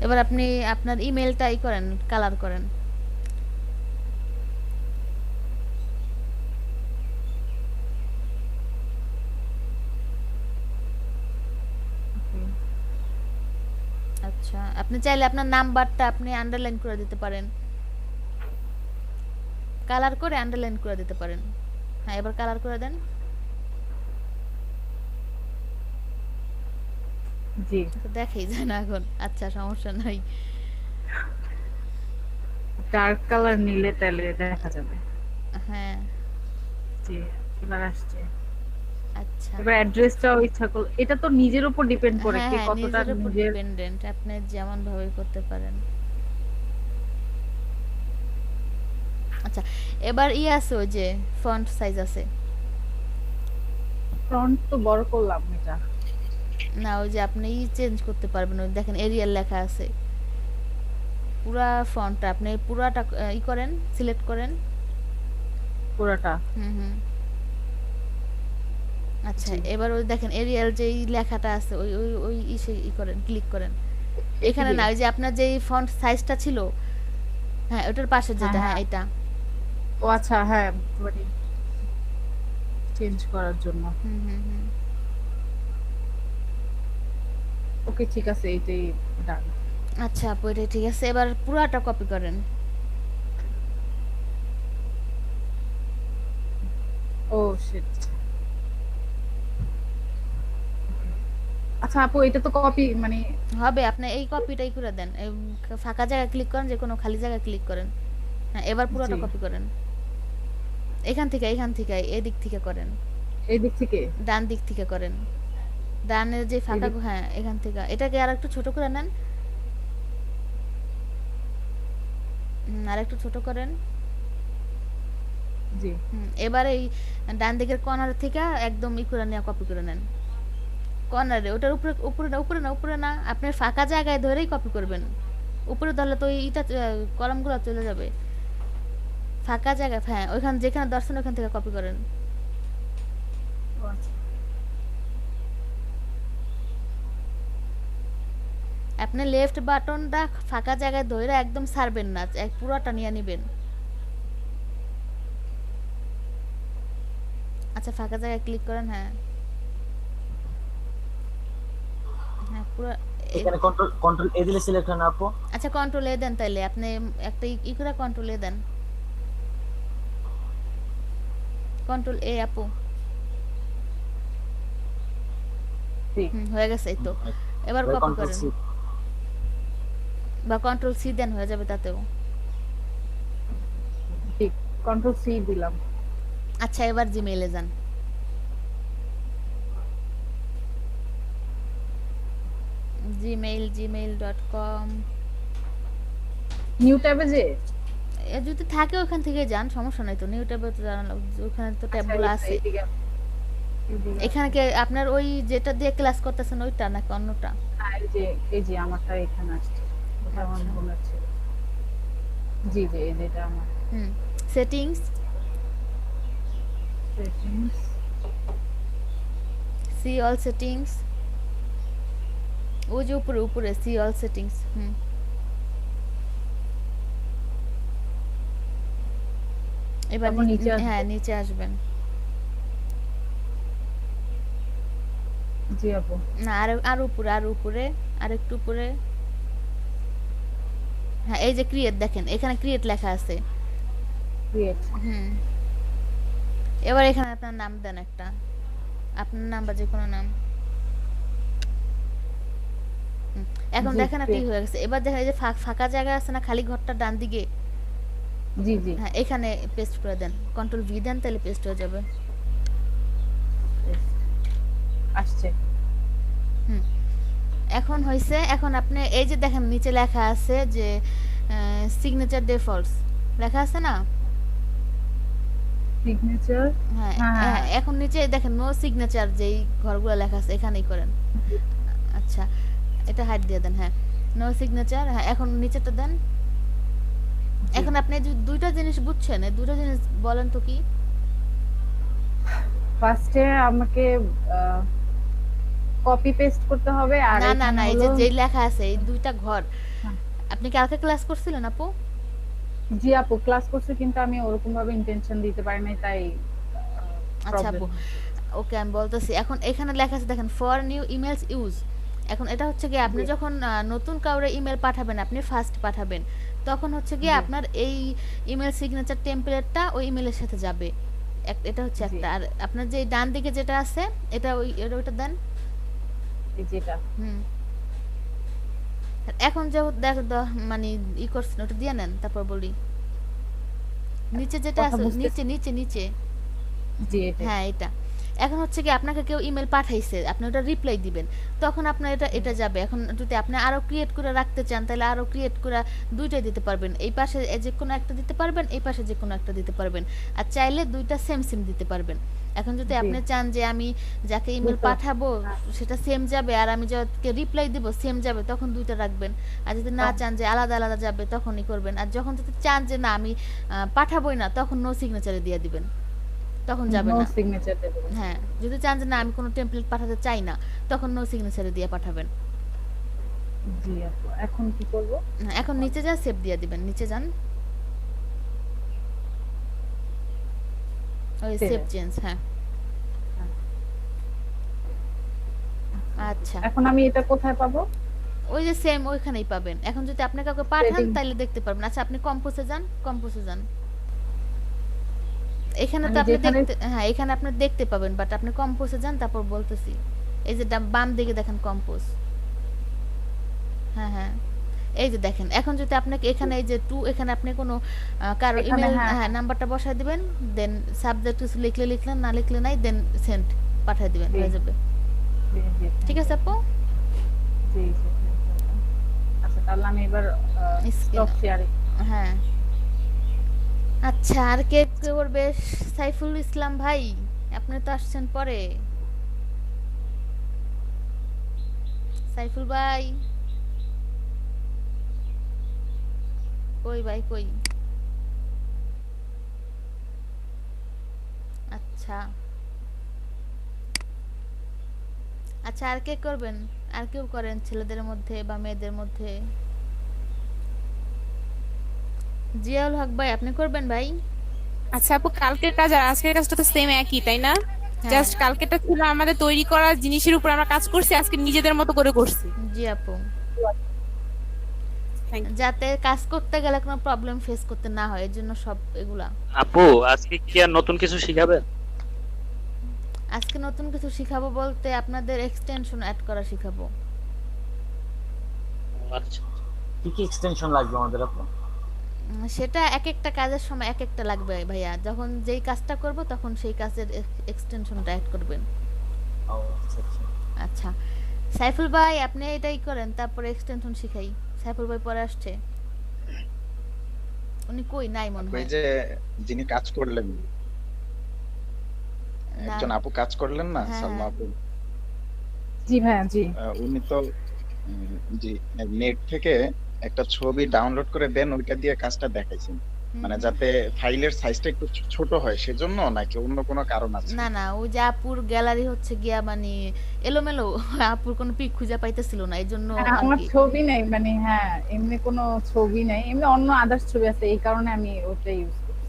এবার আপনি আপনার ইমেলটা ই করেন, কালার করেন। আচ্ছা আপনি চাইলে আপনার নাম্বারটা আপনি আন্ডারলাইন করে দিতে পারেন। কালার করে আন্ডারলাইন করে দিতে পারেন। হ্যাঁ এবার কালার করে দেন। জি তো দেখেই যায় না এখন। আচ্ছা সমস্যা নাই। ডার্ক কালার নিলে তাহলে দেখা যাবে। হ্যাঁ জি এবার আসছে। আচ্ছা এবার অ্যাড্রেসটাও ইচ্ছা করলো, এটা তো নিজের উপর ডিপেন্ড করে হ্যাঁ কে হ্যাঁ কতটা নিজের উপর নিজের। ডিপেন্ডেন্ট, আপনি যেমন ভাবে করতে পারেন। আচ্ছা এবার আছে ওই যে ফন্ট সাইজ আছে ফ্রন্ট তো বড় করলাম এটা। না, ওই যে আপনি চেঞ্জ করতে পারবেন। ওই দেখেন এরিয়াল লেখা আছে, পুরা ফন্টটা আপনি পুরাটা করেন, সিলেক্ট করেন। পুরোটা হুম আচ্ছা জি। এবার ওই দেখেন এরিয়াল যেই লেখাটা আছে ওই ওই ওই ইসে করেন, ক্লিক করেন। এখানে না, ওই যে আপনার যেই ফন্ট সাইজটা ছিল, হ্যাঁ ওটার পাশে যেটা, হ্যাঁ এটা। ও আচ্ছা হ্যাঁ মানে চেঞ্জ করার জন্য। হুম ওকে ঠিক আছে, এইটাই ডান। আচ্ছা আপু এটা ঠিক আছে, এবার পুরাটা কপি করেন। ও শিট। আচ্ছা আপু এটা তো কপি মানে হবে, আপনি এই কপিটাই করে দেন। এই ফাঁকা জায়গা ক্লিক করেন, যে কোনো খালি জায়গা ক্লিক করেন। হ্যাঁ এবার পুরোটা জি। কপি করেন। এখান থেকে এই দিক থেকে করেন, এই দিক থেকে। ডান দিক থেকে করেন। ডানের যে ফাঁকা দিক- হ্যাঁ এখান থেকে এটাকে আর একটু ছোট করে নেন। আর একটু ছোট করেন। জি এবার এই ডান দিকের কর্নার থেকে একদম করে নিয়ে কপি করে নেন। কর্নারে ওটার উপরে উপরে না আপনার ফাঁকা জায়গায় ধরেই কপি করবেন। উপরে ধরলে তো এইটা কলামগুলো চলে যাবে। ফাঁকা জায়গা, হ্যাঁ ওইখানে যেখানে দর্শন ওখান থেকে কপি করেন। ও আচ্ছা। আপনি লেফট বাটনটা ফাঁকা জায়গায় ধরে একদম ছাড়বেন না, পুরোটা নিয়ে নেবেন। আচ্ছা ফাঁকা জায়গায় ক্লিক করেন। হ্যাঁ হ্যাঁ পুরো এখানে কন্ট্রোল এ দিলে সিলেক্ট হয় না আপু? আচ্ছা কন্ট্রোল এ দেন, তাইলে আপনি একটা করে কন্ট্রোল এ দেন। কন্ট্রোল এ আপু। জি হয়ে গেছে, এই তো। এবার কপি কন্ট্রোল করেন সি। বা কন্ট্রোল সি দেন, হয়ে যাবে তাতেও। ঠিক, কন্ট্রোল সি দিলাম। আচ্ছা এবার জিমেইলে যান। gmail.com নিউ ট্যাবে যে যদি থাকে ওখান থেকে যান, সমস্যা নাই তো। নিউ ট্যাবে তো জানালা, ওখানে তো ট্যাবগুলো আছে। এখানে কি আপনার ওই যেটা দিয়ে ক্লাস করতেছেন ওইটা নাকি অন্যটা? এই যে আমারটা এখানে আসছে, ওটা আমার মনে হচ্ছে। জি জি এই যেটা আমার settings, settings. See all settings, ওই যে উপরে সি অল সেটিংস। এবার তারপর নিচে আসবো? হ্যাঁ নিচে আসবেন। জি আপু। না আর উপরে আর একটু উপরে। হ্যাঁ এই যে ক্রিয়েট, দেখেন এখানে ক্রিয়েট লেখা আছে। ক্রিয়েট। এবার এখানে আপনার নাম দেন একটা, আপনার নাম বা যে কোনো নাম। এখন জি, দেখেন কি create। হয়ে গেছে। এবার দেখেন এই যে ফাঁকা জায়গা আছে না, খালি ঘরটা ডান দিকে, জি জি হ্যাঁ এখানে পেস্ট করে দেন। কন্ট্রোল ভি দেন, তাহলে পেস্ট হয়ে যাবে। আসছে। এখন হয়েছে। এখন আপনি এই যে দেখেন নিচে লেখা আছে যে সিগনেচার ডিফল্টস লেখা আছে না? সিগনেচার। হ্যাঁ হ্যাঁ, হ্যাঁ। হ্যাঁ, এখন নিচে দেখেন নো সিগনেচার যেই ঘরগুলো লেখা আছে এখানেই করেন। আচ্ছা এটা হাইড দিয়ে দেন। হ্যাঁ নো সিগনেচার। হ্যাঁ এখন নিচেটা দেন। এখন আপনি যে দুইটা জিনিস বুঝছেন, এই দুটো জিনিস বলেন তো কি? ফার্স্টে আমাকে কপি পেস্ট করতে হবে, আর না এখানে এই যে হলো- যেই লেখা আছে এই দুইটা ঘর। হ্যাঁ। আপনি কালকে ক্লাস করছিলেন আপু? জি আপু ক্লাস করছে, কিন্তু আমি ওরকম ভাবে ইন্টেনশন দিতে পারি নাই, তাই আচ্ছা আপু ওকে আমি বলতেছি। এখন এখানে লেখা আছে দেখেন ফর নিউ ইমেলস ইউজ। এখন এটা হচ্ছে কি আপনি যখন নতুন কাউরে ইমেল পাঠাবেন, আপনি ফার্স্ট পাঠাবেন, তখন হচ্ছে গিয়ে জি। আপনার এই ইমেল সিগনেচার টেমপ্লেটটা ওই ইমেলের সাথে যাবে। এটা হচ্ছে জি। একটা। আর আপনার যে ডান দিকে যেটা আছে এটা ওইটা দেন। এই যেটা হুম। আর এখন যে মানে করছেন ওটা দিয়ে নেন, তারপর বলি। নিচে যেটা কথা আছে, বুঝতে নিচে নিচে নিচে জি এটা হ্যাঁ এটা। এখন হচ্ছে কি আপনাকে কেউ ইমেল পাঠাইছে, আপনি ওটা রিপ্লাই দিবেন, তখন আপনার এটা যাবে। এখন যদি আপনি আরো ক্রিয়েট করে রাখতে চান তাহলে আরো ক্রিয়েট করে দুইটাই দিতে পারবেন, এই পাশে যে কোনো একটা দিতে পারবেন, এই পাশে যে কোনো একটা দিতে পারবেন। আর চাইলে দুইটা সেম সেম দিতে পারবেন। এখন যদি জি। আপনি চান যে আমি যাকে ইমেল বুঝতে পাঠাবো সেটা সেম যাবে আর আমি যাকে রিপ্লাই দিব সেম যাবে, তখন দুইটা রাখবেন। আর যদি না চান যে আলাদা আলাদা যাবে তখনই করবেন। আর যখন যদি চান যে না আমি পাঠাবোই না, তখন নো সিগনেচারে দিয়ে দিবেন, তখন যাবে নো না। সিগনেচার দেবেন। হ্যাঁ, যদি চান যে না আমি কোনো টেমপ্লেট পাঠাতে চাই না, তখন নো সিগনেচারে দিয়ে পাঠাবেন। জি আপু, এখন কি করব? হ্যাঁ, এখন নিচে যা সেভ দিয়ে দিবেন, নিচে যান, ওই Save সেভ এ। চেঞ্জ। হ্যাঁ আচ্ছা, এখন আমি এটা কোথায় পাবো? ওই যে সেম ওইখানেই পাবেন। এখন যদি আপনি কাউকে পাঠান Setting। তাহলে দেখতে পারবেন। আচ্ছা আপনি কম্পোজে যান, কম্পোজে যান। এখানে তো আমি আপনি যেখানে দেখতে, হ্যাঁ এখানে আপনি দেখতে পাবেন, বাট আপনি কম্পোজে যান, তারপর বলতেছি। এই যে বাম দিকে দেখেন কম্পোজ। হ্যাঁ হ্যাঁ, এই যে দেখেন। এখন যদি আপনাকে এখানে এই যে টু, এখানে আপনি কোনো কারো এখানে ইমেল হ্যাঁ। হ্যাঁ নাম্বারটা বসায় দিবেন, দেন সাবজেক্ট কিছু লিখলে লিখলেন, না লিখলে নাই, দেন সেন্ড পাঠিয়ে দিবেন, জি। হয়ে যাবে। জি, জি, ঠিক আছে আপু? জি জি। আচ্ছা তাহলে আমি এবার স্টপ শেয়ারে। হ্যাঁ আচ্ছা, আর কে করবে? সাইফুল ইসলাম ভাই, আপনি তো আসছেন পরে। সাইফুল ভাই কই ভাই কই? আচ্ছা আচ্ছা, আর কে করবেন? আর কেউ করেন ছেলেদের মধ্যে বা মেয়েদের মধ্যে? জিয়াউল হক ভাই আপনি করবেন ভাই? আচ্ছা আপু, কালকের কাজ আর আজকের কাজটা তো সেম একই তাই না? হ্যাঁ। জাস্ট কালকেরটা ছিল আমাদের তৈরি করা জিনিসের উপর আমরা কাজ করছি, আজকে নিজেদের মতো করে করছি। জি আপু, Thank you. যাতে কাজ করতে গেলে কোনো প্রবলেম ফেস করতে না হয়, এর জন্য সব এগুলা। আপু আজকে কি আর নতুন কিছু শিখাবেন? আজকে নতুন কিছু শিখাবো বলতে আপনাদের এক্সটেনশন অ্যাড করা শিখাবো। আচ্ছা কি কি এক্সটেনশন লাগবে আমাদের আপু? সেটা এক একটা কাজের সময় এক একটা লাগবে ভাইয়া, যখন যেই কাজটা করব তখন সেই কাজের এক্সটেনশনটা অ্যাড করবেন। ও আচ্ছা আচ্ছা। আচ্ছা সাইফুল ভাই আপনি এটাই করেন, তারপরে এক্সটেনশন শিখাই। সাইফুল ভাই পরে আসছে, উনি কই নাই মনে ওই হয়। যে যিনি কাজ করলেন, না। একজন আপু কাজ করলেন না, হ্যাঁ, সালমা হ্যাঁ। আপু, জি ভাইয়া জি। উনি তো জি নেট থেকে একটা ছবি ডাউনলোড করে দেন, ওইটা দিয়ে কাজটা দেখাইছেন। মানে যাতে ফাইলের সাইজটা একটু ছোট হয় সেজন্য, নাকি অন্য কোনো কারণ আছে? না না, ওই যে আপুর গ্যালারি হচ্ছে গিয়া মানে এলোমেলো, আপুর কোনো পিক খুঁজে পাইতেছিল না, এই জন্য হ্যাঁ, আমার ছবি নাই, মানে হ্যাঁ এমনি কোনো ছবি নাই, এমনি অন্য আদার্স ছবি আছে, এই কারণে আমি ওটা ইউজ করি।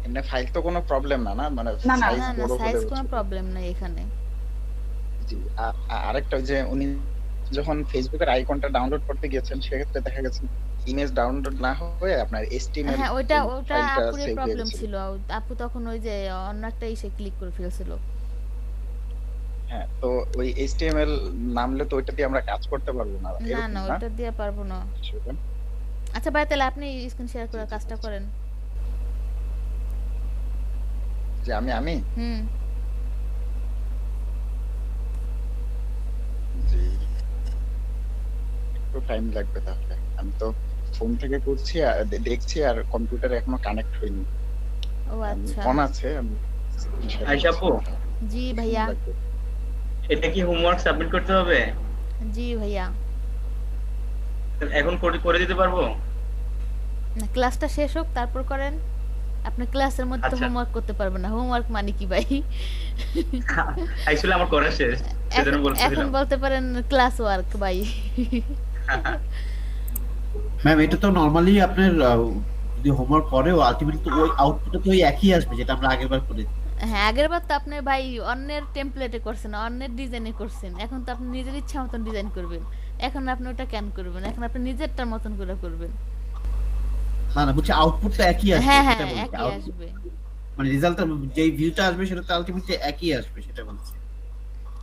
এমনি ফাইল তো কোনো প্রবলেম না, না মানে না, না, সাইজ না না বড় সাইজ হলে কোনো প্রবলেম নাই এখানে। জি। আরেকটা ওই যে উনি যখন ফেসবুকের আইকনটা ডাউনলোড করতে গিয়েছেন, সেক্ষেত্রে দেখা গেছে ইমেজ ডাউনলোড না হয়ে আপনার HTML হ্যাঁ ওটা ফাইলটা আপুর সেভ হয়ে প্রবলেম গেছিল। ছিল, আপু তখন ওই যে অন্য একটা ইসে ক্লিক করে ফেলছিল। হ্যাঁ, তো ওই HTML নামলে তো ওইটা দিয়ে আমরা কাজ করতে পারবো না, না এরকম না না? ওটা দিয়ে পারবো না। সেটা? আচ্ছা ভাই তাহলে আপনি স্ক্রিন শেয়ার করে জি, জি, কাজটা জি। করেন। যে আমি হুম জি, একটু টাইম লাগবে তাহলে। আমি তো ফোন থেকে করছি আর দেখছি, আর কম্পিউটারে এখনো কানেক্ট হয়নি। ও আচ্ছা ফোন আছে, আমি screen share আয়শা করছি। আপু, জি ভাইয়া। লাগবে। এটা কি হোমওয়ার্ক সাবমিট করতে হবে? জি ভাইয়া, এখন করে দিতে পারবো? না ক্লাসটা শেষ হোক তারপর করেন। আপনি ক্লাসের মধ্যে তো আচ্ছা। হোমওয়ার্ক করতে পারবেন না। হোমওয়ার্ক মানে কি ভাই? অ্যাকচুয়ালি আমার করা শেষ, সেজন্য এখন বলছিলাম। বলতে পারেন ক্লাস ওয়ার্ক ভাই। ম্যাম এটা তো নরমালি আপনার যদি হোমওয়ার্ক করে ও আলটিমেটলি তো ওই আউটপুটে তো ওই একই আসবে যেটা আমরা আগেরবার করেছি। হ্যাঁ আগের বার তো আপনি ভাই অন্যের টেমপ্লেটে করছেন, অন্যের ডিজাইনে করছেন, এখন তো আপনি নিজের ইচ্ছা মতন ডিজাইন করবেন। এখন আপনি ওটা কেন করবেন? এখন আপনি নিজেরটার মতন করে করবেন। না না বলছি আউটপুট তো একই আসবে হ্যাঁ হ্যাঁ সেটা বলছি একই Output- আসবে। মানে রেজাল্ট যে ভিউটা আসবে সেটা তো আলটিমেটলি একই আসবে সেটা বলছি।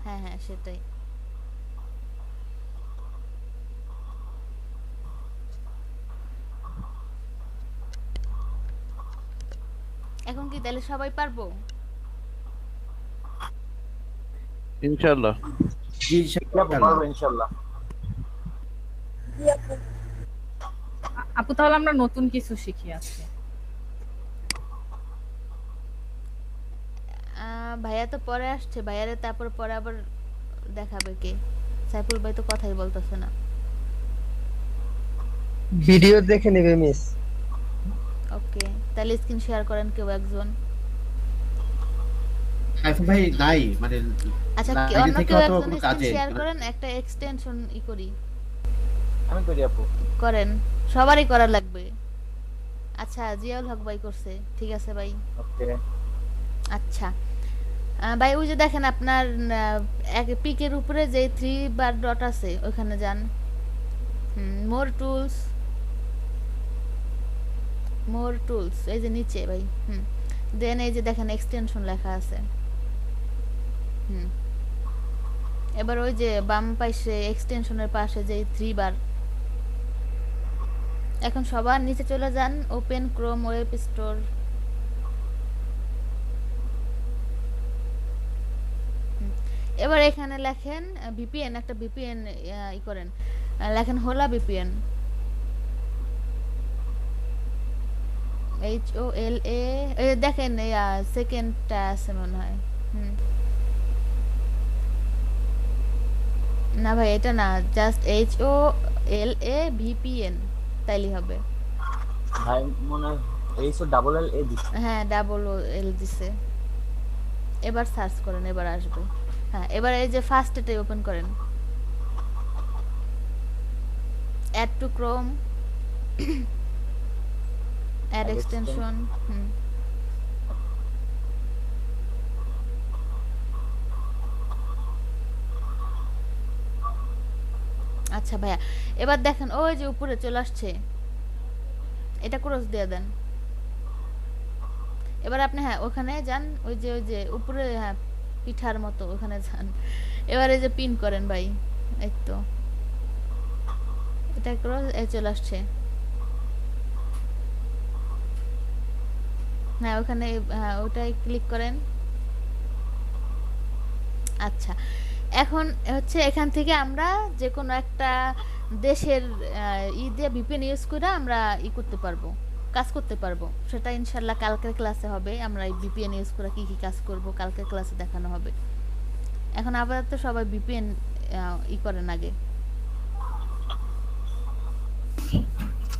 হ্যাঁ হ্যাঁ সেটাই। এখন কি তাহলে সবাই পারবো? ইনশাআল্লাহ। জি পারবো ইনশাআল্লাহ। আপু তাহলে আমরা নতুন কিছু শিখি আজকে। ভাইয়া তো পরে আসছে, ভাইয়ারে তারপর পরে আবার দেখাবে কে? সাইফুল ভাই তো কথাই বলতেছে না। ভিডিও দেখে নেবে মিস। ওকে, তাহলে স্ক্রিন শেয়ার করেন কেউ একজন। সাইফুল ভাই নাই মানে আচ্ছা লাইনে অন্য থেকে কেউ হয়তো একজন কোনো স্ক্রিন কাজে শেয়ার মানে- করেন, একটা এক্সটেনশন করি। আমি করি আপু। করেন, সবারই করা লাগবে। আচ্ছা জিয়াউল হক ভাই করছে, ঠিক আছে ভাই। ওকে আচ্ছা ভাই ওই যে দেখেন আপনার এক পিকের উপরে যে 3 বার ডট আছে ওখানে যান। মোর টুলস এই যে নিচে ভাই। দেন এই যে দেখেন এক্সটেনশন লেখা আছে। এবার ওই যে বাম পাশে এক্সটেনশনের পাশে যে 3 বার, এখন সবার নিচে চলে যান, ওপেন ক্রোম ওয়েব স্টোর। এবার এখানে লেখেন ভিপিএন, একটা ভিপিএন ই করেন, লেখেন হোলা ভিপিএন, HOLA। দেখেন সেকেন্ডটা আছে মনে হয়। না ভাই এটা না, জাস্ট HOLA VPN তাইলে হবে। ভাই মনে হয় HOLLA দিছে। হ্যাঁ ডাবল এল দিছে। এবার সার্চ করেন, এবার আসবে। হ্যাঁ এবার এই যে ফার্স্ট এটাই ওপেন করেন, add to Chrome, add extension. আচ্ছা ভাইয়া এবার দেখেন ওই যে উপরে চলে আসছে, এটা ক্রস দিয়ে দেন। এবার আপনি হ্যাঁ ওখানে যান, ওই যে উপরে হ্যাঁ পিঠার মতো ওখানে যান। এবার এই যে পিন করেন ভাই, এই তো এটা ক্রস এই চলে আসছে। হ্যাঁ ওখানে হ্যাঁ ওটাই ক্লিক করেন। আচ্ছা এখন হচ্ছে এখান থেকে আমরা যে কোনো একটা দেশের দিয়ে ভিপিএন ইউজ করে আমরা করতে পারবো, কাজ করতে পারবো। সেটা ইনশাল্লাহ কালকের ক্লাসে হবে, আমরা এই ভিপিএন ইউজ করে কি কি কাজ করব কালকের ক্লাসে দেখানো হবে। এখন আপাতত সবাই ভিপিএন করেন আগে।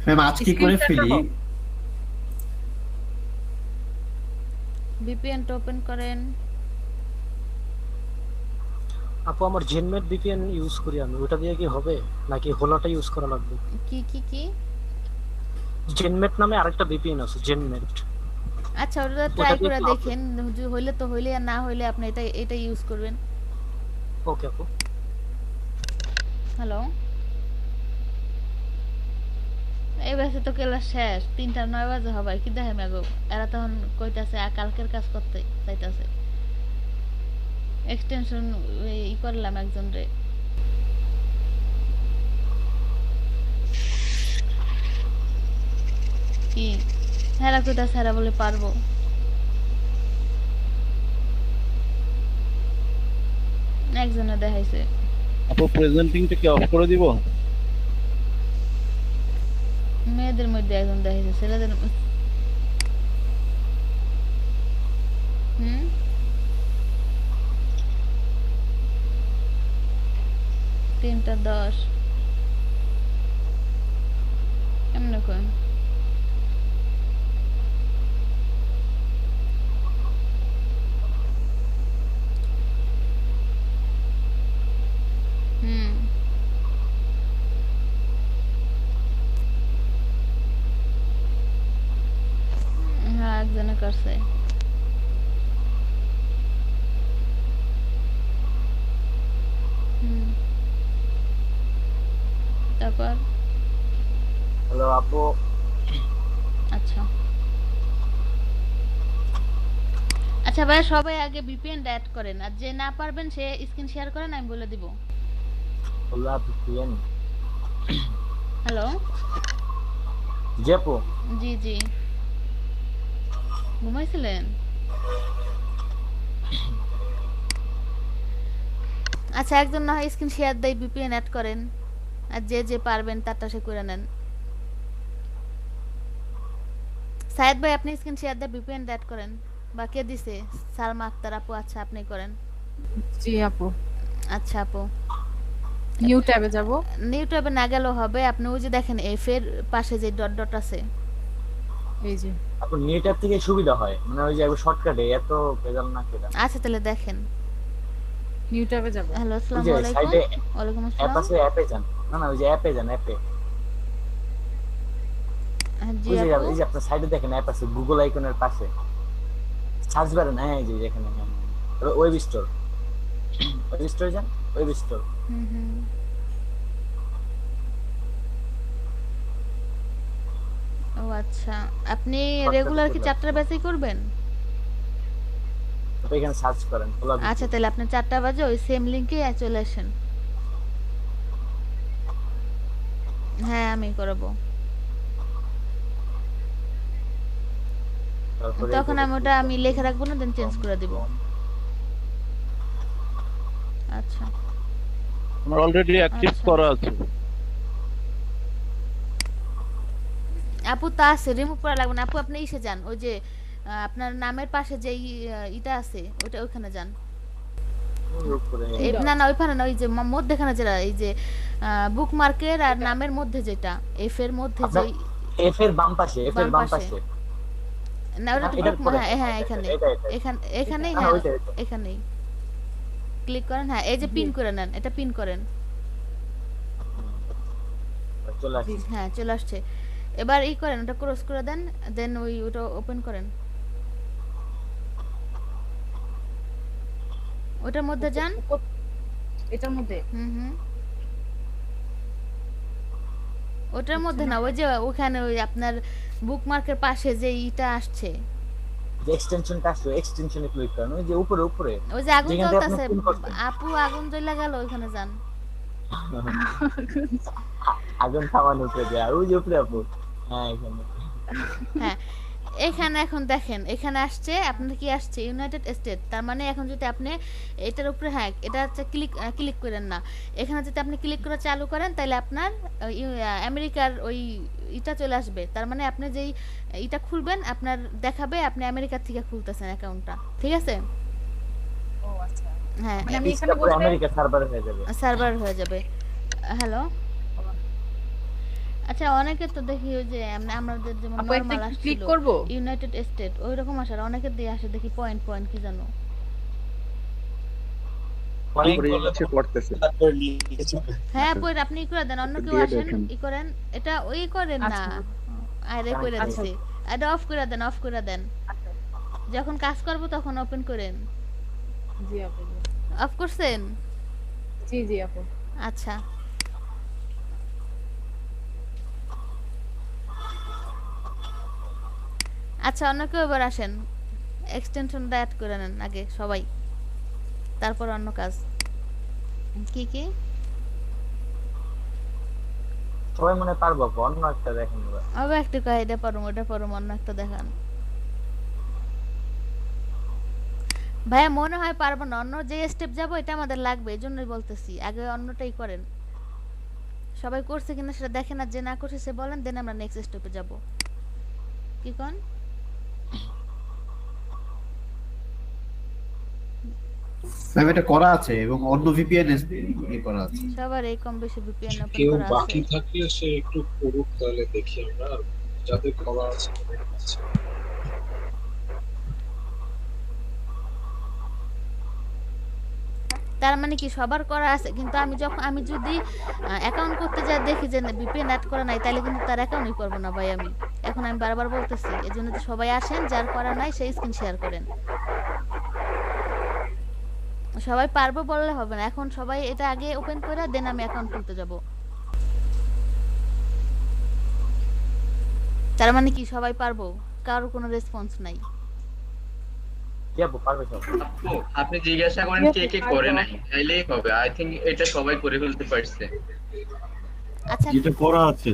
ম্যাম আজকে করে ফেলি। ভিপিএনটা ওপেন করেন। আপু আমার জেনমেট ভিপিএন ইউজ করি আমি, ওটা দিয়ে কি হবে নাকি হোলাটা ইউজ করা লাগবে? কি জেনমেট নামে আরেকটা ভিপিএন আছে, জেনমেট। আচ্ছা ওটা ট্রাই করে দেখেন, হইলে তো হইলে, আর না হইলে আপনি এটা ইউজ করবেন। ওকে আপু। হ্যালো এই বাসে তো ক্লাস শেষ, 3:09 বাজে হবে, কি দেখে ম্যাগো এরা তখন কইতাছে কালকের কাজ করতে চাইতাছে। এক্সটেনশন করলাম একজন রে। কি হেরা কইতাছে হেরা বলে পারবো। একজনে দেখাইছে। আপু প্রেজেন্টিংটা কি অফ করে দিব? মেয়েদের মধ্যে একজন দেখাইছে, ছেলেদের 3:10 কেমনে করেন? হ্যাঁ একজনে করছে। তারপর হ্যালো আপু আচ্ছা ভাই, সবাই আগে ভিপিএন অ্যাড করেন, আর যে না পারবেন সে স্ক্রিন শেয়ার করেন, আমি বলে দিব। খোলা VPN। হ্যালো, জি আপু। জি জি, ঘুমাইছিলেন? আচ্ছা, একজন না হয় স্ক্রিন শেয়ার দেয়, ভিপিএন অ্যাড করেন, আর যে যে পারবেন তারটা সে করে নেন। সায়েদ ভাই, আপনি স্ক্রিন শেয়ার দিয়ে ভিপিএন অ্যাড করেন, বা কে দিছে? সালমা আক্তার আপু, আচ্ছা আপনি করেন। জি আপু। আচ্ছা আপু, নিউ ট্যাবে যাব। নিউ ট্যাবে না গেলেও হবে, আপনি ওই যে দেখেন এফ এর পাশে যে ডট ডট আছে, এই যে আপু নেট অ্যাপ থেকে সুবিধা হয়, মানে ওই যে শর্টকাটে এত ভেজাল না কেন। আচ্ছা তাহলে দেখেন, নিউ ট্যাবে যাব। হ্যালো, ওই আসসালামু যে আলাইকুম। সাইডে ওয়ালাইকুম অ্যাপ আসসালাম। আছে, অ্যাপে যান। না না, ওই যে অ্যাপে যান, অ্যাপে। জি ওই যে আপু, এই যে আপনার সাইডে দেখেন অ্যাপ আছে গুগল আইকনের পাশে, সার্চ বারেন, হ্যাঁ এই যে এখানে ওয়েব স্টোর, ওয়েব স্টোরে যান, ওয়েব স্টোর। হুম হুম, ও আচ্ছা, আপনি রেগুলার কি 4টা ব্যাচই করবেন? আপনি এখানে সার্চ করেন খোলা VPN। আচ্ছা, তাহলে আপনি 4টা বাজে ওই সেম লিংকে চলে আসেন। হ্যাঁ, আমি করাবো। তারপরে তখন আমি ওটা আমি লিখে রাখবো না, দেন চেঞ্জ করে দিব। আচ্ছা আমার অলরেডি অ্যাক্টিভ করা আছে। আপু, তা আছে, রিমুভ করা লাগবে না আপু, আপনি ইসে যান, ওই যে আপনার নামের পাশে যে ইটা আছে ওটা, ওখানে যান। না না, ওইখানে না, ওই যে মধ্যখানে যেটা, এই যে বুকমার্কের আর নামের মধ্যে যেটা, এফ এর মধ্যে যে এফ এর বাম পাশে, এফ এর বাম পাশে না, ওটা তো হ্যাঁ এখানে, এখানেই, হ্যাঁ এখানেই ক্লিক করেন। হ্যাঁ, এই যে পিন করে নেন, এটা পিন করেন। চলে আসছে। হ্যাঁ চলে আসছে। এবার ই করেন, ওটা ক্রস করে দেন, দেন ওটা ওপেন করেন, ওটার মধ্যে যান। এটার মধ্যে? হুম হুম, ওটার মধ্যে না, ওই যে ওখানে ওই আপনার বুকমার্কের পাশে যে ইটা আসছে, যে এক্সটেনশনটা আসছে, এক্সটেনশনে ক্লিক করেন, ওই যে উপরে উপরে ওই যে আগুন জ্বলতেছে আপু, আগুন জ্বলা গেল, ওখানে যান। আগুন থামানো উপরে যায়, ওই যে উপরে আপু। হ্যাঁ এখানে, হ্যাঁ এখানে এখন দেখেন, এখানে আসছে আপনার কি আসছে, ইউনাইটেড স্টেট। তার মানে এখন যদি আপনি এটার উপরে, হ্যাঁ এটা হচ্ছে ক্লিক করেন না, এখানে যদি আপনি ক্লিক করে চালু করেন, তাহলে আপনার আমেরিকার ওই এটা চলে আসবে। তার মানে আপনি যেই এটা খুলবেন, আপনার দেখাবে আপনি আমেরিকা থেকে খুলতেছেন অ্যাকাউন্টটা, ঠিক আছে? ও আচ্ছা, হ্যাঁ, মানে আমি এখানে বসে আমেরিকা সার্ভার হয়ে যাবে, সার্ভার হয়ে যাবে। হ্যালো, আচ্ছা, অনেকে তো দেখি ওই যে আমাদের যেমন নরমাল আসছে, ক্লিক করব ইউনাইটেড স্টেট, ওই রকম আসার অনেকে দিয়ে আসে, দেখি পয়েন্ট পয়েন্ট কি জানো, হ্যাঁ পয়েন্ট আপনি ই করে দেন, অন্য কেউ আসেন ই করেন, এটা ওই করেন না, আরে করে দিছি, এটা অফ করে দেন, অফ করে দেন, যখন কাজ করব তখন ওপেন করেন। জি আপু। অফ করছেন? জি জি আপু। আচ্ছা, আচ্ছা অন্য কেউ এবার আসেন, এক্সটেনশনটা অ্যাড করে নেন আগে সবাই, তারপর অন্য কাজ। কি কি সবাই মনে পারবো, অন্য একটা দেখেন এবার। আবার একটা কয়, এটা পারুম, ওটা পারুম, অন্য একটা দেখান। ভাইয়া মনে হয় পারবো না, অন্য যে স্টেপ যাব এটা আমাদের লাগবে, এই জন্যই বলতেছি আগে অন্যটাই করেন। সবাই করছে কিনা সেটা দেখেন, আর যে না করছে সে বলেন, দেন আমরা নেক্সট স্টেপে যাব। কি কোন? ম্যাম এটা করা আছে এবং অন্য ভিপিএন করা আছে। সবার এই কম বেশি ভিপিএন ওপেন কেউ করা বাকি আছে। থাকলে সে একটু করুক, তাহলে দেখি আমরা, আর যাদের করা আছে তাদের কাছে। তার মানে কি সবার করা আছে, কিন্তু আমি যদি অ্যাকাউন্ট করতে যাই দেখি যে ভিপিএন অ্যাড করা নাই, তাহলে কিন্তু তার অ্যাকাউন্টই করব না ভাই আমি। এখন আমি বারবার বলতেছি, এজন্য তো সবাই আসেন, যার করা নাই সেই স্ক্রিন শেয়ার করেন। সবাই পারবো বললে হবে না, এখন সবাই এটা আগে ওপেন করে দেন আমি অ্যাকাউন্ট খুলতে যাব। তার মানে কি সবাই পারবো? কারো কোনো রেসপন্স নাই। জি আপু পারবে সব। আপু আপনি জিজ্ঞাসা করেন কে কে করে নাই, তাইলেই হবে। আই থিংক এটা সবাই করে ফেলতে পারছে। আচ্ছা যেটা করা আছে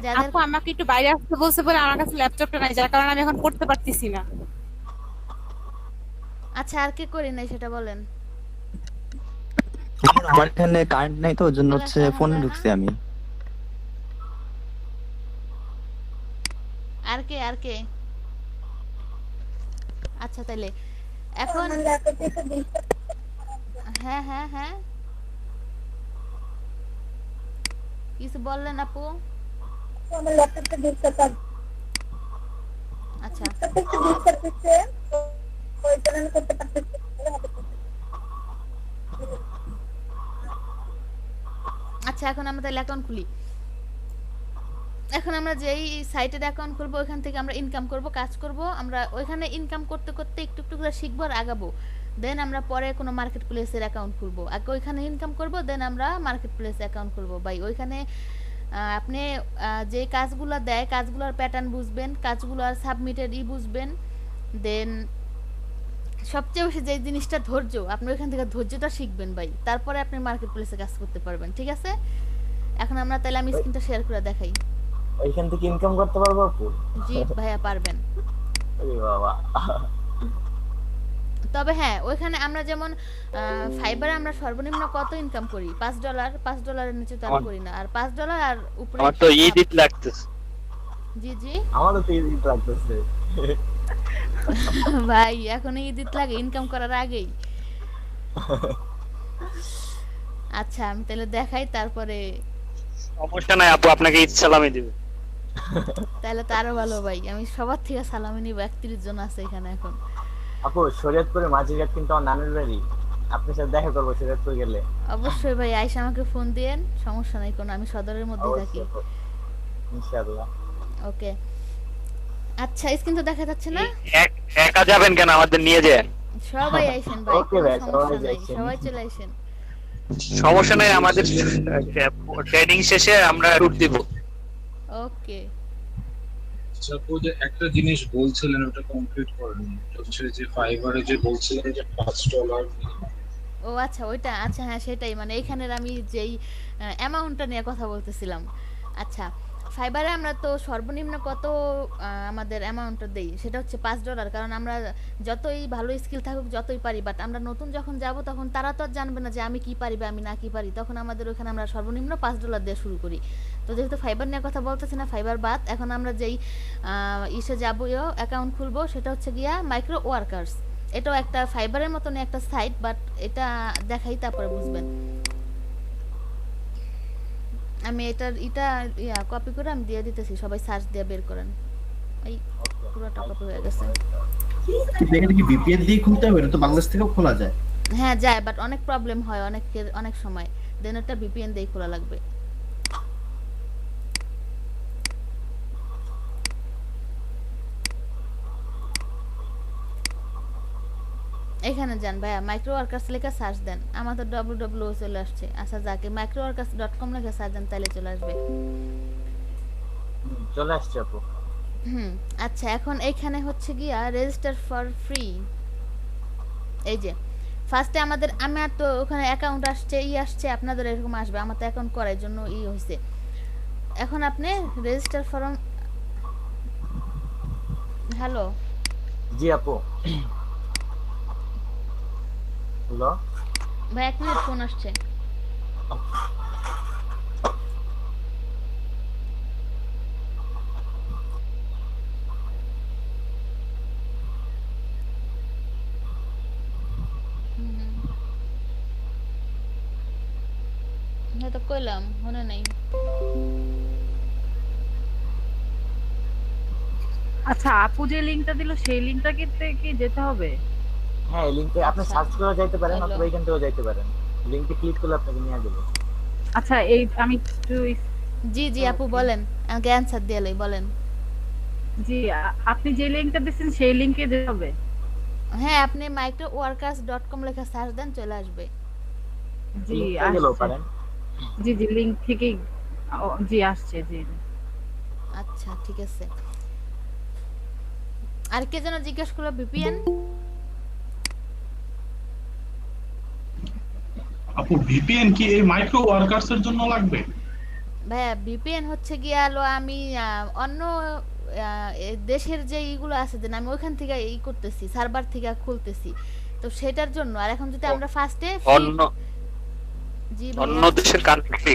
যাদের আপু আমাকে একটু বাইরে আসতে বলছে বলে আমার কাছে ল্যাপটপটা নাই, যার কারণে আমি এখন করতে পারতেছি না। আচ্ছা আর কে করি নাই সেটা বলেন। আমার এখানে কারেন্ট নাই তো ওর জন্য হচ্ছে ফোনে ঢুকছি আমি। আর কে আচ্ছা তাইলে এখন হ্যাঁ হ্যাঁ হ্যাঁ কিছু বললেন আপু? আচ্ছা আচ্ছা এখন আমরা তাহলে অ্যাকাউন্ট খুলি। এখন আমরা যেই সাইটের অ্যাকাউন্ট খুলবো ওইখান থেকে আমরা ইনকাম করব, কাজ করব। আমরা ওইখানে ইনকাম করতে করতে একটু একটু করে শিখবো আর আগাবো। দেন আমরা পরে কোনো মার্কেট প্লেসের অ্যাকাউন্ট খুলবো। আগে ওইখানে ইনকাম করব, দেন আমরা মার্কেট প্লেসে অ্যাকাউন্ট খুলবো। ভাই ওইখানে আপনি যে কাজগুলো দেয় কাজগুলোর প্যাটার্ন বুঝবেন, কাজগুলোর সাবমিটেড বুঝবেন। দেন সবচেয়ে বেশি যে জিনিসটা ধৈর্য, আপনি ওইখান থেকে ধৈর্যটা শিখবেন ভাই, তারপরে আপনি মার্কেট প্লেসে কাজ করতে পারবেন। ঠিক আছে, এখন আমরা তাহলে আমি স্ক্রিনটা শেয়ার করে দেখাই। ওইখান থেকে ইনকাম করতে পারবো আপু? জি ভাইয়া পারবেন। আরে বাবা। তবে হ্যাঁ ওইখানে আমরা যেমন ফাইবারে আমরা সর্বনিম্ন কত ইনকাম করি? $5। $5 নিচে তো আর করি না। আর $5 আর উপরে আমার তো ইডিট লাগতেছে। জি জি আমারও তো ইডিট লাগতেছে ভাই, এখন ইডিট লাগে ইনকাম করার আগেই। আচ্ছা আমি তাহলে দেখাই, তারপরে সমস্যা নাই আপু, আপনাকে ঈদ সালামি দিবে। তাহলে তো আরো ভালো ভাই, আমি সবার থেকে সালামি নিব। 31 জন আছে এখানে এখন। আপু শরীয়তপুরে মাঝিঘাট কিন্তু আমার নানুর বাড়ি, আপনার সাথে দেখা করবো শরীয়তপুর গেলে। অবশ্যই ভাই, আইসা আমাকে ফোন দিয়েন, সমস্যা নাই কোনো, আমি সদরের মধ্যে থাকি। ইনশাআল্লাহ। ওকে আচ্ছা, স্ক্রিন তো দেখা যাচ্ছে না? একা যাবেন কেন, আমাদের নিয়ে যান। সবাই আইসেন ভাই, ওকে কোনো ভাই, সমস্যা সবাই নাই, যাইছেন। সবাই চলে আইসেন। সমস্যা নাই, আমাদের ট্রেনিং শেষে আমরা ট্যুর দিব। ওকে সাপোজ একটা জিনিস বলছিলেন ওটা কমপ্লিট করেন, হচ্ছে যে ফাইবারে যে বলছিলেন যে $5 ও আচ্ছা ওইটা, আচ্ছা হ্যাঁ সেটাই, মানে এইখানের আমি যেই অ্যামাউন্টটা নিয়ে কথা বলতেছিলাম। আচ্ছা ফাইবারে আমরা তো সর্বনিম্ন কত আমাদের অ্যামাউন্টটা দেই, সেটা হচ্ছে $5। কারণ আমরা যতই ভালো স্কিল থাকুক, যতই পারি, বাট আমরা নতুন যখন যাব তখন তারা তো আর জানবে না যে আমি কি পারি বা আমি না কি পারি। তখন আমাদের ওখানে আমরা সর্বনিম্ন $5 দিয়ে শুরু করি। তো যেহেতু ফাইবার নিয়ে কথা বলতেছি না, ফাইবার বাদ, এখন আমরা যেই ইসে যাবো অ্যাকাউন্ট খুলবো সেটা হচ্ছে গিয়া মাইক্রো ওয়ার্কার্স। এটাও একটা ফাইবারের মতন একটা সাইট, বাট এটা দেখাই তারপরে বুঝবেন। আমি এটা কপি করে আমি দিয়ে দিতেছি, সবাই সার্চ দিয়ে বের করেন। এই পুরোটা কপি হয়ে গেছে। কিন্তু এখানে কি ভিপিএন দিয়ে খুলতে হবে? এটা তো বাংলাদেশ থেকেও খোলা যায়। হ্যাঁ যায়, বাট অনেক প্রবলেম হয় অনেক সময়, দেন ওটা ভিপিএন দিয়ে খোলা লাগবে। এখানে যান ভাইয়া, মাইক্রো ওয়ার্কার্স লেখা সার্চ দেন, আমার তো www চলে আসছে। আচ্ছা যাকে microworkers.com লেখা সার্চ দেন তাহলে চলে আসবে। চলে আসছে আপু। আচ্ছা এখন এইখানে হচ্ছে গিয়া রেজিস্টার ফর ফ্রি। এই যে ফার্স্টে আমাদের, আমার তো ওখানে অ্যাকাউন্ট আসছে, আসছে, আপনাদের এরকম আসবে। আমার তো অ্যাকাউন্ট করার জন্য হয়েছে। এখন আপনি রেজিস্টার ফর্ম। হ্যালো জি আপু। হ্যালো ভাই, 1 মিনিট, ফোন আসছে। তো কইলাম মনে নাই। আচ্ছা আপু যে লিংকটা দিল সেই লিংকটা কি যেতে হবে? হ্যাঁ এই লিংকে আপনি সার্চ করে যাইতে পারেন, অথবা এখান থেকেও যাইতে পারেন। লিংকে ক্লিক করলে আপনাকে নিয়ে যাবে। আচ্ছা এই আমি একটু জি জি আপু বলেন, আমাকে অ্যানসার দিয়ালই বলেন। জি আপনি যে লিংকটা দিয়েছেন সেই লিংকে যেতে হবে? হ্যাঁ আপনি microworkers.com লেখা সার্চ দেন, চলে আসবে। জি পারেন। জি জি লিংক থেকেই জি আসছে। জি আচ্ছা ঠিক আছে। আর কে যেন জিজ্ঞেস করলো ভিপিএন? আপু ভিপিএন কি এই মাইক্রো ওয়ার্কার্স এর জন্য লাগবে? ভাইয়া ভিপিএন হচ্ছে গিয়ে হলো আমি অন্য দেশের যে এইগুলো আছে দেন আমি ওইখান থেকে এই করতেছি, সার্ভার থেকে খুলতেছি, তো সেটার জন্য। আর এখন যদি আমরা ফার্স্টে অন্য দেশের কান্ট্রি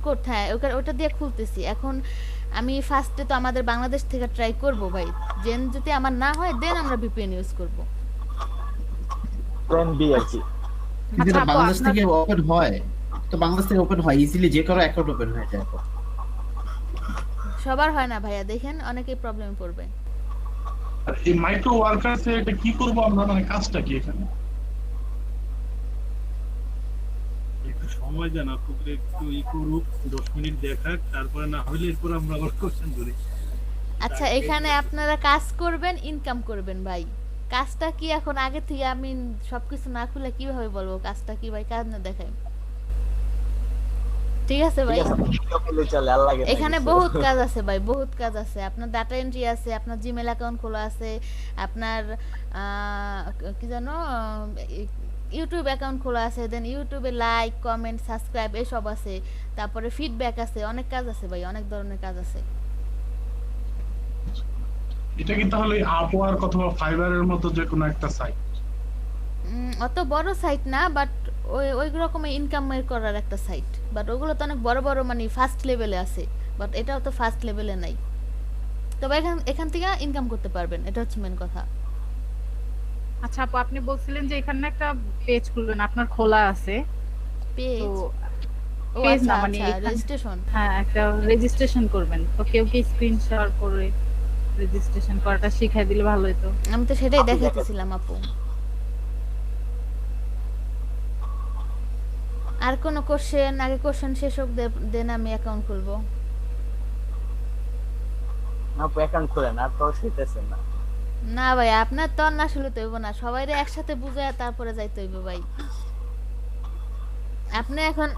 কোড, হ্যাঁ ওটা দিয়ে খুলতেছি। এখন আমি ফার্স্টে তো আমাদের বাংলাদেশ থেকে ট্রাই করব ভাই, দেন যদি আমার না হয় দেন আমরা ভিপিএন ইউজ করব। প্ল্যান বি আর কি। যদি বাংলাদেশ থেকে ওপেন হয় তো বাংলাদেশ থেকে ওপেন হয় ইজিলি, যে কারো অ্যাকাউন্ট ওপেন হয়ে যায়। সবার হয় না ভাইয়া, দেখেন অনেকেই প্রবলেমে পড়বে। আর এই মাইক্রো ওয়ার্কার্স এ এটা কি করব আমরা, মানে কাজটা কি এখানে? একটু সময় দেন আপনাদের, একটু করুক 10 মিনিট দেখাক, তারপরে না হইলে এরপর আমরা আবার কোশ্চেন করি। আচ্ছা এখানে আপনারা কাজ করবেন, ইনকাম করবেন ভাই। কাজটা কি এখন আগে থেকে আমি সবকিছু না খুলে কিভাবে বলবো কাজটা কি ভাই? কাজ না দেখাই, ঠিক আছে ভাই? এখানে বহুত কাজ আছে ভাই, বহুত কাজ আছে। আপনার ডাটা এন্ট্রি আছে, আপনার জিমেল অ্যাকাউন্ট খোলা আছে, আপনার কি জানো ইউটিউব অ্যাকাউন্ট খোলা আছে, দেন ইউটিউবে লাইক কমেন্ট সাবস্ক্রাইব এসব আছে, তারপরে ফিডব্যাক আছে, অনেক কাজ আছে ভাই, অনেক ধরনের কাজ আছে। এটা কি তাহলে আপওয়ার্ক অথবা ফাইবারের মতো যে কোনো একটা সাইট? অত বড় সাইট না, বাট ওই রকমের ইনকামের করার একটা সাইট, বাট ওগুলো তো অনেক বড় বড় মানে ফার্স্ট লেভেলে আছে, বাট এটাও তো ফার্স্ট লেভেলে নাই। তবে এখান থেকে ইনকাম করতে পারবেন, এটা হচ্ছে মেন কথা। আচ্ছা আপু, আপনি বলছিলেন যে এখানে একটা পেজ খুলবেন, আপনার খোলা আছে পেজ? ও পেজ না আচ্ছা মানে রেজিস্ট্রেশন। হ্যাঁ, একটা রেজিস্ট্রেশন করবেন, তো কেউ কি স্ক্রিন শেয়ার করে রেজিস্ট্রেশন করাটা শিখাই দিলে ভালো হতো। আমি তো সেটাই দেখাইতেছিলাম আপু। আর কোন কোশ্চেন? আগে কোশ্চেন শেষ হোক, দেন আমি অ্যাকাউন্ট খুলবো। না অ্যাকাউন্ট খুলেন, আর তো শিখতেছেন না। না ভাই আপনার তো না শুরু হইব না, সবাইরে একসাথে বুঝায় তারপরে যাইতে হইব ভাই। আপনি এখন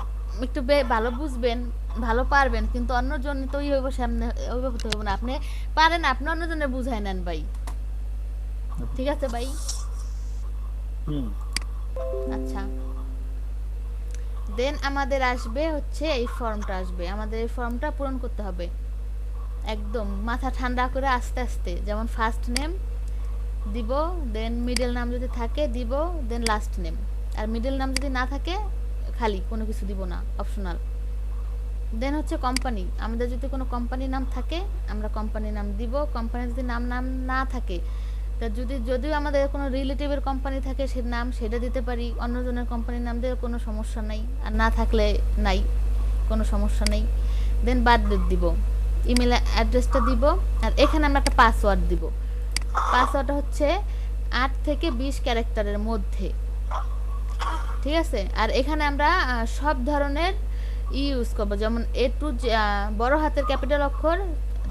একটু ভালো বুঝবেন, ভালো পারবেন, কিন্তু অন্যজন তো হইব সামনে ওইভাবে তো হইব না। আপনি পারেন, আপনি অন্যজনের বুঝাই নেন ভাই, ঠিক আছে ভাই? আচ্ছা দেন আমাদের আসবে হচ্ছে এই ফর্মটা আসবে, আমাদের এই ফর্মটা পূরণ করতে হবে একদম মাথা ঠান্ডা করে আস্তে আস্তে। যেমন ফার্স্ট নেম দিব, দেন মিডল নাম যদি থাকে দিব, দেন লাস্ট নেম। আর মিডল নাম যদি না থাকে খালি, কোনো কিছু দিব না, অপশনাল। দেন হচ্ছে কোম্পানি, আমাদের যদি কোনো কোম্পানির নাম থাকে আমরা কোম্পানির নাম দিব। কোম্পানির যদি নাম না থাকে, তা যদিও আমাদের কোনো রিলেটিভের কোম্পানি থাকে সে নাম সেটা দিতে পারি, অন্যজনের কোম্পানির নাম দিয়ে কোনো সমস্যা নাই, আর না থাকলে নাই, কোনো সমস্যা নেই। দেন বার্থডেট দিব, ইমেল অ্যাড্রেসটা দিব, আর এখানে আমরা একটা পাসওয়ার্ড দিব। পাসওয়ার্ডটা হচ্ছে 8 থেকে 20 ক্যারেক্টারের মধ্যে, ঠিক আছে? আর এখানে আমরা সব ধরনের ইউজ করবো, যেমন এ টু বড় হাতের ক্যাপিটাল অক্ষর,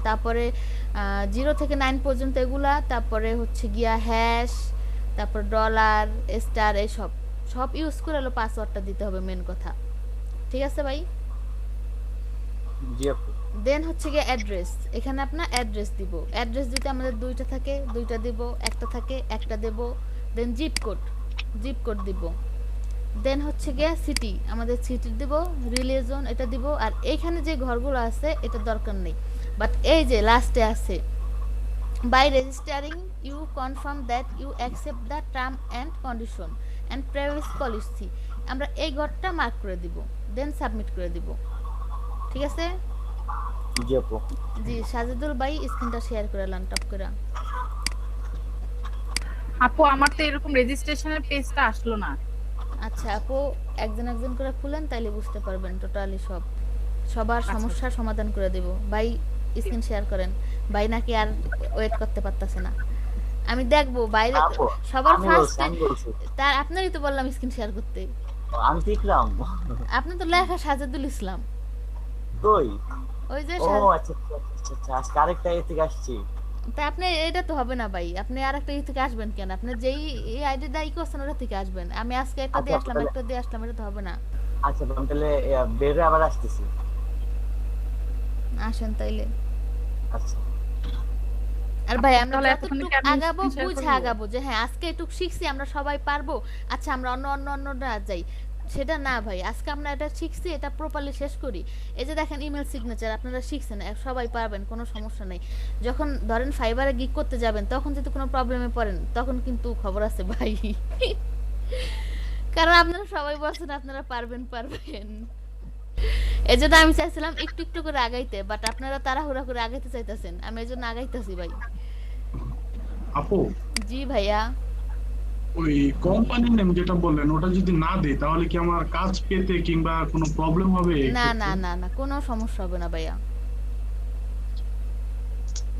তারপরে 0 থেকে 9 পর্যন্ত এগুলা, তারপরে হচ্ছে গিয়া হ্যাশ, তারপর ডলার স্টার, এইসব সব ইউজ করে হলো পাসওয়ার্ডটা দিতে হবে, মেন কথা, ঠিক আছে ভাই? জি আপু। দেন হচ্ছে গিয়ে অ্যাড্রেস, এখানে আপনার অ্যাড্রেস দিব। অ্যাড্রেস যদি আমাদের 2টা থাকে 2টা দিব, একটা থাকে একটা দেব। দেন জিপ কোড দিব। দেন হচ্ছে গিয়ে সিটি, আমাদের সিটি দিব, রিলিজন এটা দিব। আর এইখানে যে ঘরগুলো আছে এটা দরকার নেই, বাট এই যে লাস্টে আছে by registering you confirm that you accept the term and condition and privacy policy, আমরা এই ঘরটা মার্ক করে দিব, দেন সাবমিট করে দিব, ঠিক আছে? জি আপু। জি সাজিদুল ভাই স্ক্রিনটা শেয়ার করে লান টপ করে। আপু আমার তো এরকম রেজিস্ট্রেশনের পেজটা আসলো না। আচ্ছা আপু একজন করে খুলেন, তাইলে বুঝতে পারবেন টোটালি সবার সমস্যার সমাধান করে দেব। ভাই স্ক্রিন শেয়ার করেন, ভাই নাকি আর ওয়েট করতে পারতাছে না। আমি দেখবো বাইরে সবার ফার্স্ট, তার আপনারই তো বললাম স্ক্রিন শেয়ার করতে। আমি দেখলাম আপনি তো লেখা সাজিদুল ইসলাম, কই? ওই যে ও আচ্ছা আচ্ছা, আজকে আরেকটা এ থেকে আসছি। তা আপনি এটা তো হবে না ভাই, আপনি আরেকটা ই থেকে আসবেন কেন? আপনি যেই এই আইডিটা ই করছেন ওটা থেকে আসবেন। আমি আজকে একটা দিয়ে আসলাম, একটা দিয়ে আসলাম, এটা তো হবে না। আচ্ছা আমি তাহলে বেরে আবার আসতেছি। আসেন তাইলে। আচ্ছা আর ভাই আমরা তাহলে এতক্ষণে যতটুকু কি আমি আগাবো screen share বুঝে করবো? আগাবো যে হ্যাঁ আজকে এটুকু শিখছি আমরা সবাই পারবো, আচ্ছা আমরা অন্যরা যাই, সেটা না ভাই। আজকে আমরা এটা শিখছি, এটা প্রপারলি শেষ করি। এই যে দেখেন ইমেল সিগনেচার আপনারা শিখছেন, সবাই পারবেন, কোনো সমস্যা নেই। যখন ধরেন ফাইবারে গিগ করতে যাবেন তখন যদি কোনো প্রবলেমে পড়েন তখন কিন্তু খবর আছে ভাই। কারণ আপনারা সবাই বলছেন আপনারা পারবেন। এই জন্য আমি চাইছিলাম একটু একটু করে আগাইতে, বাট আপনারা তাড়াহুড়া করে আগাইতে চাইতেছেন, আমি এই জন্য আগাইতেছি ভাই। আপু জি ভাইয়া। ওই কোম্পানির নেম যেটা বললেন ওটা যদি না দেই তাহলে কি আমার কাজ পেতে কিংবা কোনো প্রবলেম হবে? না না না না, কোনো সমস্যা হবে না ভাইয়া,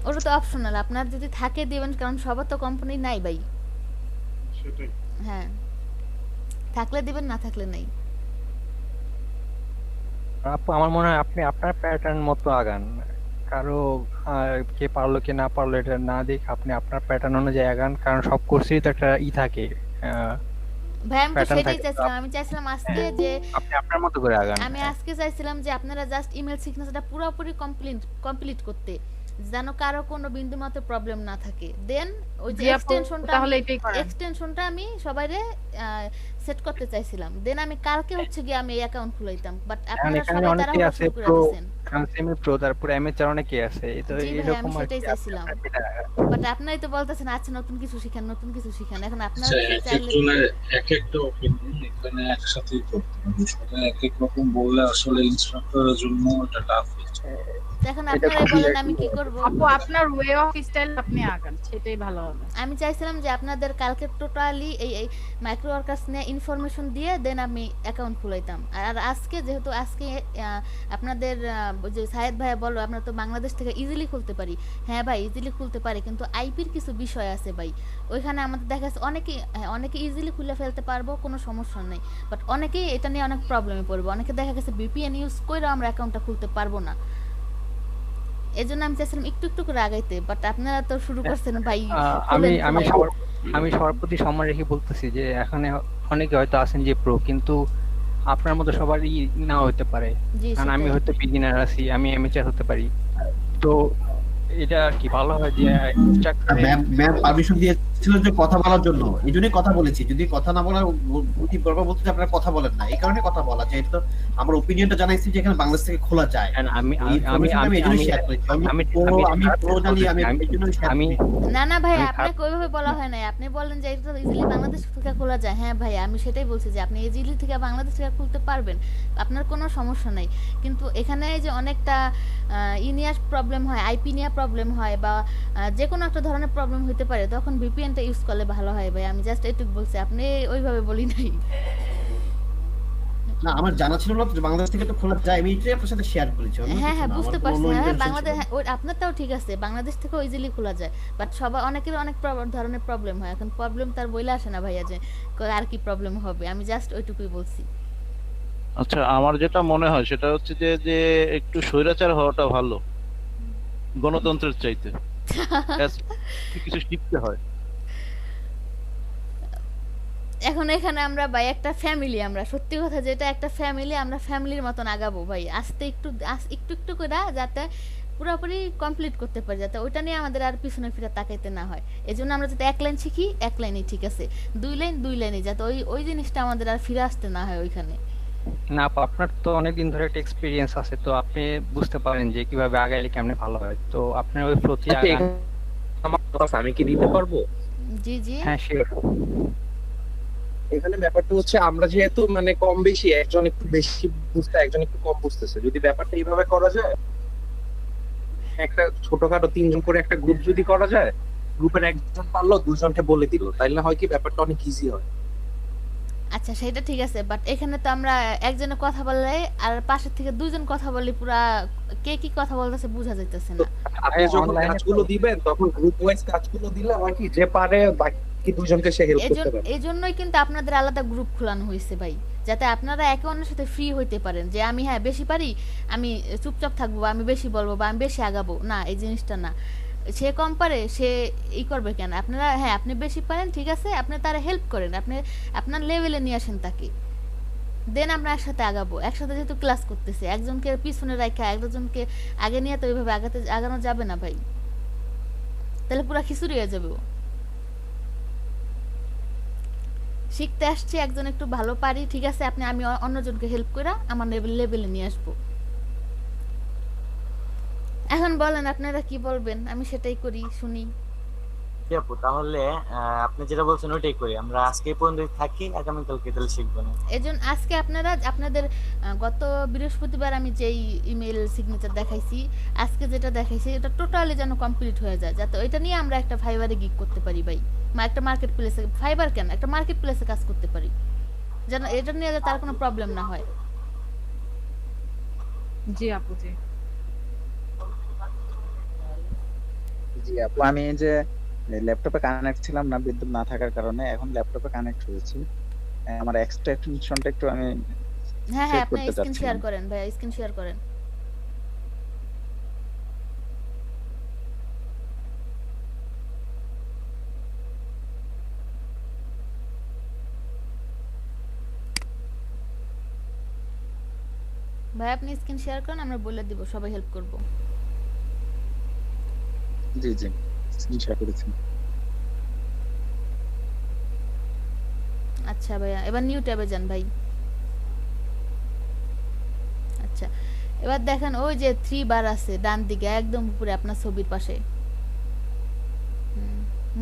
ওটা তো অপশনাল, আপনার যদি থাকে দিবেন, কারণ সবার তো কোম্পানি নাই ভাই। সেটাই। হ্যাঁ, থাকলে দিবেন, না থাকলে নাই। আপু আমার মনে হয় আপনি আপনার প্যাটার্ন মতো আগান, কারো কে পারলো কে না পারলো এটা না দেখে আপনি আপনার প্যাটার্ন অনুযায়ী আগান, কারণ সব কোর্সেই তো একটা থাকে ভাই আমি তো pattern সেটাই থাকে। চাইছিলাম, আমি চাইছিলাম আজকে যে আপনি আপনার মতো করে আগান। আমি আজকে চাইছিলাম যে আপনারা জাস্ট ইমেল সিগনেচারটা পুরোপুরি কমপ্লিট করতে, যেন কারো কোনো বিন্দু মাত্র প্রবলেম না থাকে। দেন ওই যে জি আপু, এক্সটেনশনটা তাহলে এটাই করেন। এক্সটেনশনটা আমি সবাইরে সেট করতে চাইছিলাম, দেন আমি কালকে হচ্ছে গিয়ে আমি এই অ্যাকাউন্ট খুলাইতাম, বাট কারণ আপনারা এখানে সবাই অনেকে তাড়াহুড়া আছে শুরু করে প্রো, দিয়েছেন। সেমি প্রো, তারপরে এমএচআর অনেকে আছে, এই তো জি ভাই, এরকম আমি আর সেটাই কি। চাইছিলাম, বাট আপনারাই তো বলতেছেন আচ্ছা নতুন কিছু শিখান, এখন আপনারা আচ্ছা, এক চাইলে একজনের এক একটা অপিনিয়ন এখানে একসাথেই করতে হবে, সবাই এক এক রকম বললে আসলে ইনস্ট্রাক্টরের জন্য এটা টাফ হয়ে যায়। এখন আপনারাই বলেন আমি কি করব। আপু আপনার ওয়ে অফ স্টাইল আপনি আগান, সেটাই ভালো হবে। আমি চাইছিলাম যে আপনাদের কালকে টোটালি এই মাইক্রো ওয়ার্কার্স নিয়ে ইনফরমেশন দিয়ে দেন আমি অ্যাকাউন্ট খুলাইতাম। আর আজকে যেহেতু আজকে আপনাদের যে সায়েদ ভাইয়া বললো আমরা তো বাংলাদেশ থেকে ইজিলি খুলতে পারি, হ্যাঁ ভাই ইজিলি খুলতে পারি, কিন্তু আইপির কিছু বিষয় আছে ভাই, ওইখানে আমাদের দেখা যাচ্ছে অনেকে ইজিলি খুলে ফেলতে পারবো, কোনো সমস্যা নেই, বাট অনেকেই এটা নিয়ে অনেক প্রবলেমে পড়বে, অনেকে দেখা গেছে ভিপিএন ইউজ করেও আমরা অ্যাকাউন্টটা খুলতে পারবো না। এজন্য আমি চাইছিলাম একটু একটু করে আগাইতে, বাট আপনারা তো শুরু করছেন ভাই। আমি সবার প্রতি সম্মান রেখে বলতেছি যে এখানে অনেকে হয়তো আছেন যে প্রো, কিন্তু আপনার মতো সবারই নাও হতে পারে, কারণ আমি হয়তো বিগিনার আছি, আমি অ্যামেচার হতে পারি, তো এটা আর কি ভালো হয় যে ম্যাম পারমিশন দিয়েছিল যে কথা বলার জন্য, এই জন্যই কথা বলেছি। যদি কথা না বলার বারবার বলতে যে আপনারা কথা বলেন না, এই কারণে কথা বলা, যে এটা তো আমার ওপিনিয়নটা জানাইছি যে এখানে বাংলাদেশ থেকে খোলা যায়। না না ভাই আপনাকে ওইভাবে বলা হয় নাই, আপনি বলেন যে এটা ইজিলি বাংলাদেশ থেকে খোলা যায়। হ্যাঁ ভাই আমি সেটাই বলছি যে আপনি ইজিলি থেকে বাংলাদেশ থেকে খুলতে পারবেন, আপনার কোনো সমস্যা নাই, কিন্তু এখানে যে অনেকটা ইনিয়াস প্রবলেম হয়, আইপি নিয়ে প্রবলেম হয়, বা যে কোনো একটা ধরনের প্রবলেম হতে পারে, তখন ভিপিএনটা ইউজ করলে ভালো হয় ভাই। আমি জাস্ট এইটুকু বলছি, আপনি ওইভাবে বলি নাই। না আমার জানা ছিল না যে বাংলাদেশ থেকে তো খোলা যায়, আমি এটাই আপনার সাথে শেয়ার করেছি। হ্যাঁ হ্যাঁ বুঝতে পারছি, হ্যাঁ বাংলাদেশ আপনারটাও ঠিক আছে, বাংলাদেশ থেকে ইজিলি খোলা যায়, বাট সবার অনেকের অনেক ধরনের প্রবলেম হয়। এখন প্রবলেম তার বইলে আসে না ভাইয়া যে আর কি প্রবলেম হবে, আমি জাস্ট ওইটুকুই বলছি। আচ্ছা আমার যেটা মনে হয় সেটা হচ্ছে যে একটু স্বৈরাচার হওয়াটা ভালো গণতন্ত্রের চাইতে, কিছু শিখতে হয়। এখন এখানে আমরা ভাই একটা ফ্যামিলি, আমরা সত্যি কথা যেটা একটা ফ্যামিলি, আমরা ফ্যামিলির মতন আগাবো ভাই, আস্তে একটু একটু করে, যাতে পুরোপুরি কমপ্লিট করতে পারি, যাতে ওইটা নিয়ে আমাদের আর পিছনে ফিরে তাকাইতে না হয়। এই জন্য আমরা যাতে এক লাইন শিখি, এক লাইনই ঠিক আছে, দুই লাইনই, যাতে ওই জিনিসটা আমাদের আর ফিরে আসতে না হয় ওইখানে। না আপনার তো অনেকদিন ধরে একটা এক্সপেরিয়েন্স আছে, তো আপনি বুঝতে পারেন যে কিভাবে আগাইলে কেমনে ভালো হয়, তো আপনার ওই ফ্লোতে আমার কথা আমি কি দিতে পারবো? জি জি হ্যাঁ শিওর। এখানে ব্যাপারটা হচ্ছে আমরা যেহেতু মানে কম বেশি, একজন একটু বেশি বুঝতে একজন একটু কম বুঝতেছে, যদি ব্যাপারটা এইভাবে করা যায়, একটা ছোটখাটো 3 জন করে একটা গ্রুপ যদি করা যায়, গ্রুপের একজন পারলো 2 জনকে বলে দিল, তাইলে হয় কি ব্যাপারটা অনেক ইজি হয়। আচ্ছা সেটা ঠিক আছে, বাট এখানে তো আমরা একজনের কথা বললে আর পাশের থেকে 2 জন কথা বললে পুরা কে কি কথা বলতেছে বোঝা যাইতেছে না। আপনি যখন কাজগুলো দিবেন তখন গ্রুপ ওয়াইজ কাজগুলো দিলে হয় কি যে পারে বাকি 2 জনকে সে হেল্প করতে পারে। এজন্যই কিন্তু আপনাদের আলাদা গ্রুপ খোলানো হয়েছে ভাই, যাতে আপনারা একে অন্যের সাথে ফ্রি হইতে পারেন, যে আমি হ্যাঁ বেশি পারি আমি চুপচাপ থাকবো, আমি বেশি বলবো বা আমি বেশি আগাবো না, এই জিনিসটা না। সে কম পারে সে করবে কেন, আপনারা হ্যাঁ আপনি বেশি পারেন ঠিক আছে, আপনি তারা হেল্প করেন, আপনি আপনার লেভেলে নিয়ে আসেন তাকে, দেন আমরা একসাথে আগাবো। একসাথে যেহেতু ক্লাস করতেছি, একজনকে পিছনে রাখা একজনকে আগে নিয়ে তো ওইভাবে আগানো যাবে না ভাই। তাহলে পুরো খিচুড়ি হয়ে যাবে ও। শিখতে আসছি, একজন একটু ভালো পারি, ঠিক আছে, আপনি আমি অন্যজনকে হেল্প করে আমার লেভেলে নিয়ে আসবো। এখন বলেন আপনারা কি বলবেন, আমি সেটাই করি, শুনি। জি আপু, তাহলে আপনি যেটা বলছেন ওইটাই করি। আমরা আজকে এই পর্যন্ত থাকি, আগামীকালকে তাহলে শিখবো না। এজন্য আজকে আপনারা আপনাদের গত বৃহস্পতিবার আমি যেই ইমেল সিগনেচার দেখাইছি, আজকে যেটা দেখাইছি এটা টোটালি যেন কমপ্লিট হয়ে যায়, যাতে ওইটা নিয়ে আমরা একটা ফাইবারে গিগ করতে পারি ভাই, একটা মার্কেট প্লেসে, ফাইবার কেন, একটা মার্কেট প্লেসে কাজ করতে পারি, যেন এটা নিয়ে তার কোনো প্রবলেম না হয়। জি আপু জি। জি আপু, আমি এই যে ল্যাপটপে কানেক্ট ছিলাম না বিদ্যুৎ না থাকার কারণে, এখন ল্যাপটপে কানেক্ট হয়েছি। আমার এক্সটেনশনটা একটু আমি হ্যাঁ সেট আপনি করতে স্ক্রিন শেয়ার চাচ্ছিলাম। করেন ভাই, স্ক্রিন শেয়ার করেন। ভাই আপনি স্ক্রিন শেয়ার করেন, আমরা বলে দিব, সবাই হেল্প করব। জি জি, স্ক্রিন শেয়ার করেছি। আচ্ছা ভাইয়া, এবার নিউ ট্যাবে যান ভাই। আচ্ছা, এবার দেখেন ওই যে 3 বার আছে ডান দিকে একদম উপরে আপনার ছবির পাশে,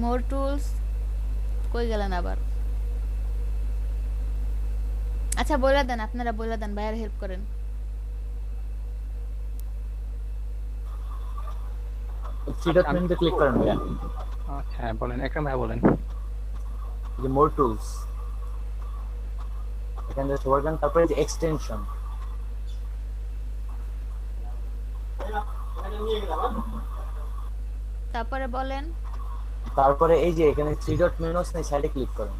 মোর টুলস, কই গেলেন আবার? আচ্ছা বলে দেন, আপনারা বলে দেন, ভাইয়ার হেল্প করেন। থ্রি ডট মেনুতে ক্লিক করেন ভাইয়া। আচ্ছা বলেন, একরাম ভাই বলেন। যে মোর টুলস, এখানে জাস্ট ওয়ার্ক, তারপরে যে এক্সটেনশন, তারপরে বলেন, তারপরে এই যে এখানে থ্রি ডট মেনু আছে, সাইডে ক্লিক করেন।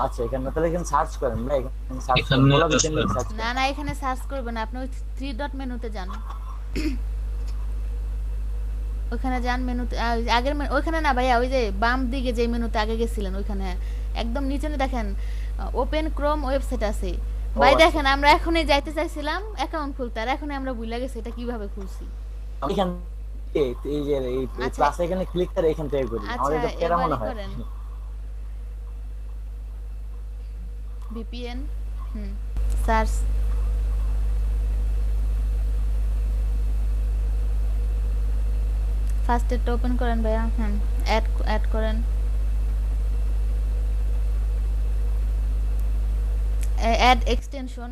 আচ্ছা এখানে তাহলে এখানে সার্চ করেন না, এখানে সার্চ করেন, বলা দিবেন না সার্চ। না না এখানে সার্চ করবেন না, আপনি ওই 3 ডট মেনুতে যান, ওখানে যান মেনুতে, আগের ওইখানে না ভাইয়া, ওই যে বাম দিকে যে মেনুতে আগে গেছিলেন ওইখানে একদম নিচে দেখেন ওপেন ক্রোম ওয়েবসাইট আছে ভাই। দেখেন আমরা এখনই যাইতে চাইছিলাম অ্যাকাউন্ট খুলতে, আর এখনই আমরা ভুলে গেছি এটা কিভাবে খুলছি। এখান এই যে এই প্লাস এখানে ক্লিক করে এখান থেকে করি, আমাদের এটা কেমন মনে হয়? VPN সার্চ, ফার্স্ট এটা ওপেন করেন ভাইয়া, অ্যাড করেন, অ্যাড এক্সটেনশন,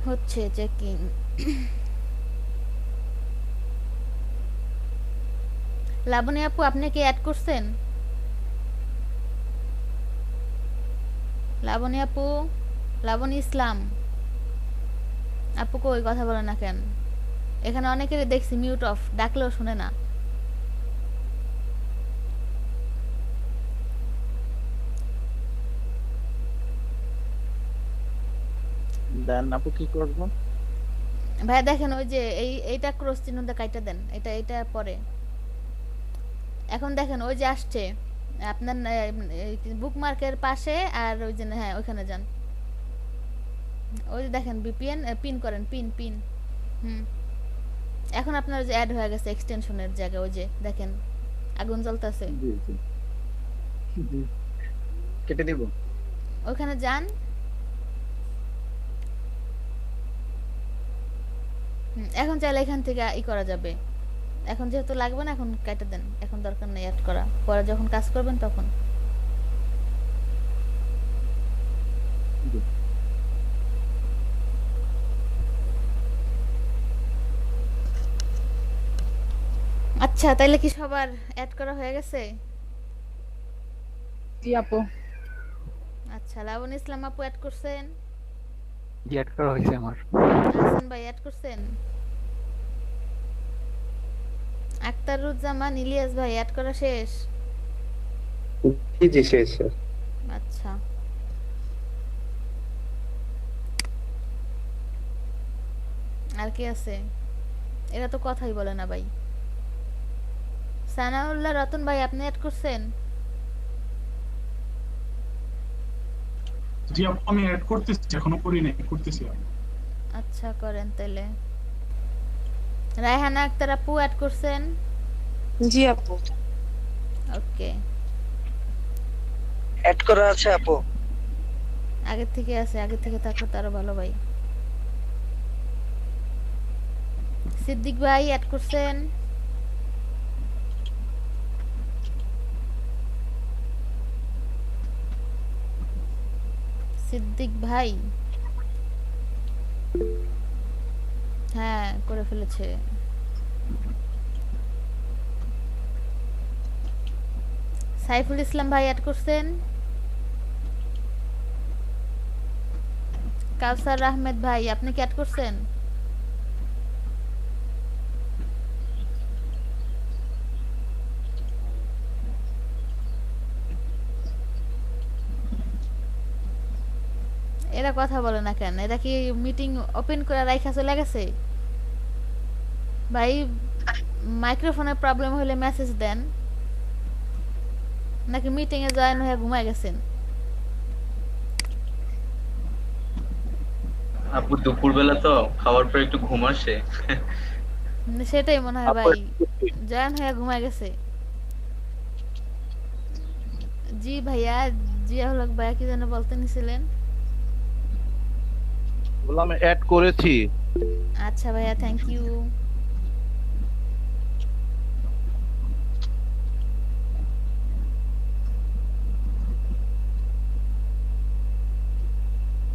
হচ্ছে চেকিং। লাবণী আপু আপনি কি অ্যাড করছেন? লাবণী আপু, লাবণী ইসলাম আপু কই, কথা বলে না কেন? এখানে অনেকের দেখছি মিউট অফ, ডাকলেও শুনে না। দেন আপু কি করব ভাই? দেখেন ওই যে এইটা ক্রস চিহ্ন দিয়ে কাইটা দেন, এটা পরে। এখন দেখেন ওই যে আসছে আপনার বুকমার্কের পাশে, আর ওই যে হ্যাঁ ওইখানে যান, ওই যে দেখেন VPN পিন করেন, পিন। এখন আপনার যে অ্যাড হয়ে গেছে এক্সটেনশনের জায়গায়, ওই যে দেখেন আগুন জ্বলতেছে, কেটে দিব। ওখানে যান, এখন চাইলে এখান থেকে করা যাবে। এখন যেহেতু লাগবে না, এখন কেটে দেন, এখন দরকার নেই অ্যাড করা, পরে যখন কাজ করবেন তখন। আচ্ছা তাইলে কি সবার অ্যাড করা হয়ে গেছে? জি আপু। আচ্ছা লাবণী ইসলাম আপু অ্যাড করছেন? জি অ্যাড করা হয়েছে আমার। হাসান ভাই অ্যাড করছেন? আক্তারুজ্জামান, ইলিয়াস ভাই অ্যাড করা শেষ? জি শেষ। আচ্ছা আর কি আছে? এরা তো কথাই বলে না ভাই। সানাউল্লাহ রতন ভাই আপনি অ্যাড করছেন? জি আপু আমি অ্যাড করতেছি, এখনো করি নাই, করতেছি আমি। আচ্ছা করেন তাহলে। রায়হানা আক্তার আপু অ্যাড করছেন? জি আপু ওকে, অ্যাড করা আছে আপু। আগে থেকে আছে, আগে থেকে থাকো তো আরো ভালো ভাই। সিদ্দিক ভাই অ্যাড করছেন? সিদ্দিক ভাই হ্যাঁ করে ফেলেছে। সাইফুল ইসলাম ভাই অ্যাড করছেন? কাউসার আহমেদ ভাই আপনি কি অ্যাড করছেন? এরা কথা বলে না কেন? এরা কি মিটিং ওপেন করে রাইখা চলে গেছে? ভাই মাইক্রোফোনের প্রবলেম হলে মেসেজ দেন, নাকি মিটিং এ জয়েন হয়ে ঘুমায় গেছেন? আপু দুপুরবেলা তো খাওয়ার পর একটু ঘুম আসে। সেটাই মনে হয় ভাই, জয়েন হয়ে ঘুমায় গেছে। জি ভাইয়া, জিয়াউল হক ভাইয়া কি যেন বলতে নিছিলেন? বললাম অ্যাড করেছি। আচ্ছা ভাইয়া, থ্যাংক ইউ।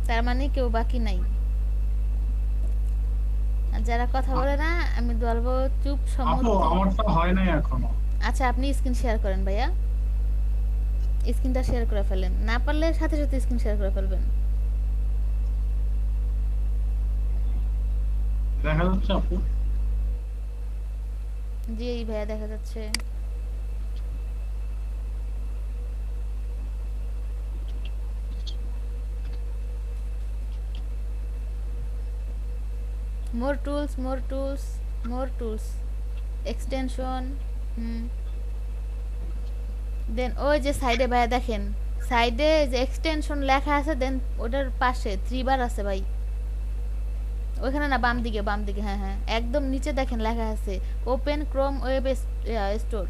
তার মানে কেউ বাকি নাই। আর যারা কথা বলে না আমি বলবো চুপ আপু সম্মতি। আমারটা হয় নাই এখনো। আচ্ছা আপনি স্ক্রিন শেয়ার করেন ভাইয়া, স্ক্রিনটা শেয়ার করে ফেলেন, না পারলে সাথে সাথে স্ক্রিন শেয়ার করে ফেলবেন। দেখা যাচ্ছে আপু? জি ভাইয়া দেখা যাচ্ছে। more tools, more tools, more tools, extension। দেন ওই যে সাইডে ভাইয়া দেখেন, সাইডে যে এক্সটেনশন লেখা আছে, দেন ওটার পাশে 3 বার আছে ভাই, ওইখানে না, বাম দিকে, বাম দিকে, হ্যাঁ হ্যাঁ একদম নিচে দেখেন লেখা আছে ওপেন ক্রোম ওয়েব স্টোর।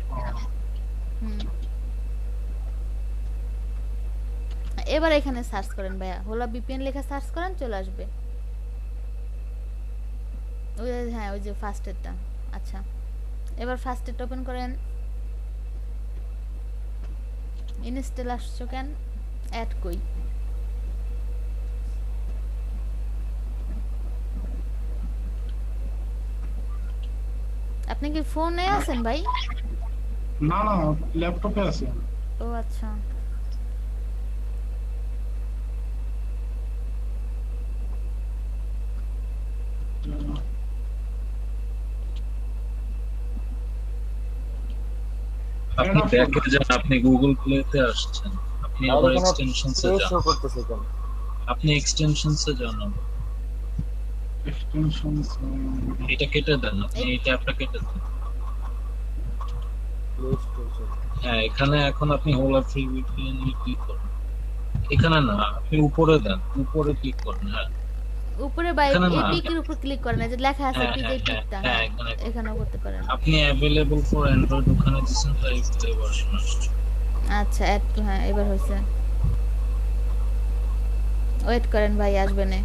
এবার এখানে সার্চ করেন ভাইয়া, হোলা ভিপিএন লেখা সার্চ করেন, চলে আসবে। ওই হ্যাঁ ওই যে ফার্স্টেরটা। আচ্ছা এবার ফার্স্টেরটা ওপেন করেন। ইনস্টল আসছো কেন? অ্যাড কই? আপনি কি ফোনে আছেন ভাই? না না ল্যাপটপে আছে। ও আচ্ছা, আপনি ব্যাকে যান, আপনি গুগল প্লেতে আসছেন, আপনি আবার এক্সটেনশনসে যান। আপনি এক্সটেনশনসে যান, এক্সটেনশনস এটা কেটে দেন, আপনি এই ট্যাবটা কেটে দেন। হ্যাঁ এখানে এখন আপনি হোলা ফ্রি ভিপিএন ক্লিক করুন। এখানে না, আপনি উপরে দেন, উপরে ক্লিক করুন। হ্যাঁ উপরে বাই এপিকের উপর ক্লিক করেন, যে লেখা আছে পিজে টিকটা, হ্যাঁ এখানেও করতে পারেন। আপনি अवेलेबल ফর অ্যান্ড্রয়েড ওখানে দিবেন, তাই এই ভার্সন আসছে। আচ্ছা অ্যাড, হ্যাঁ এবার হইছে। ওয়েট করেন ভাই, আসবে না।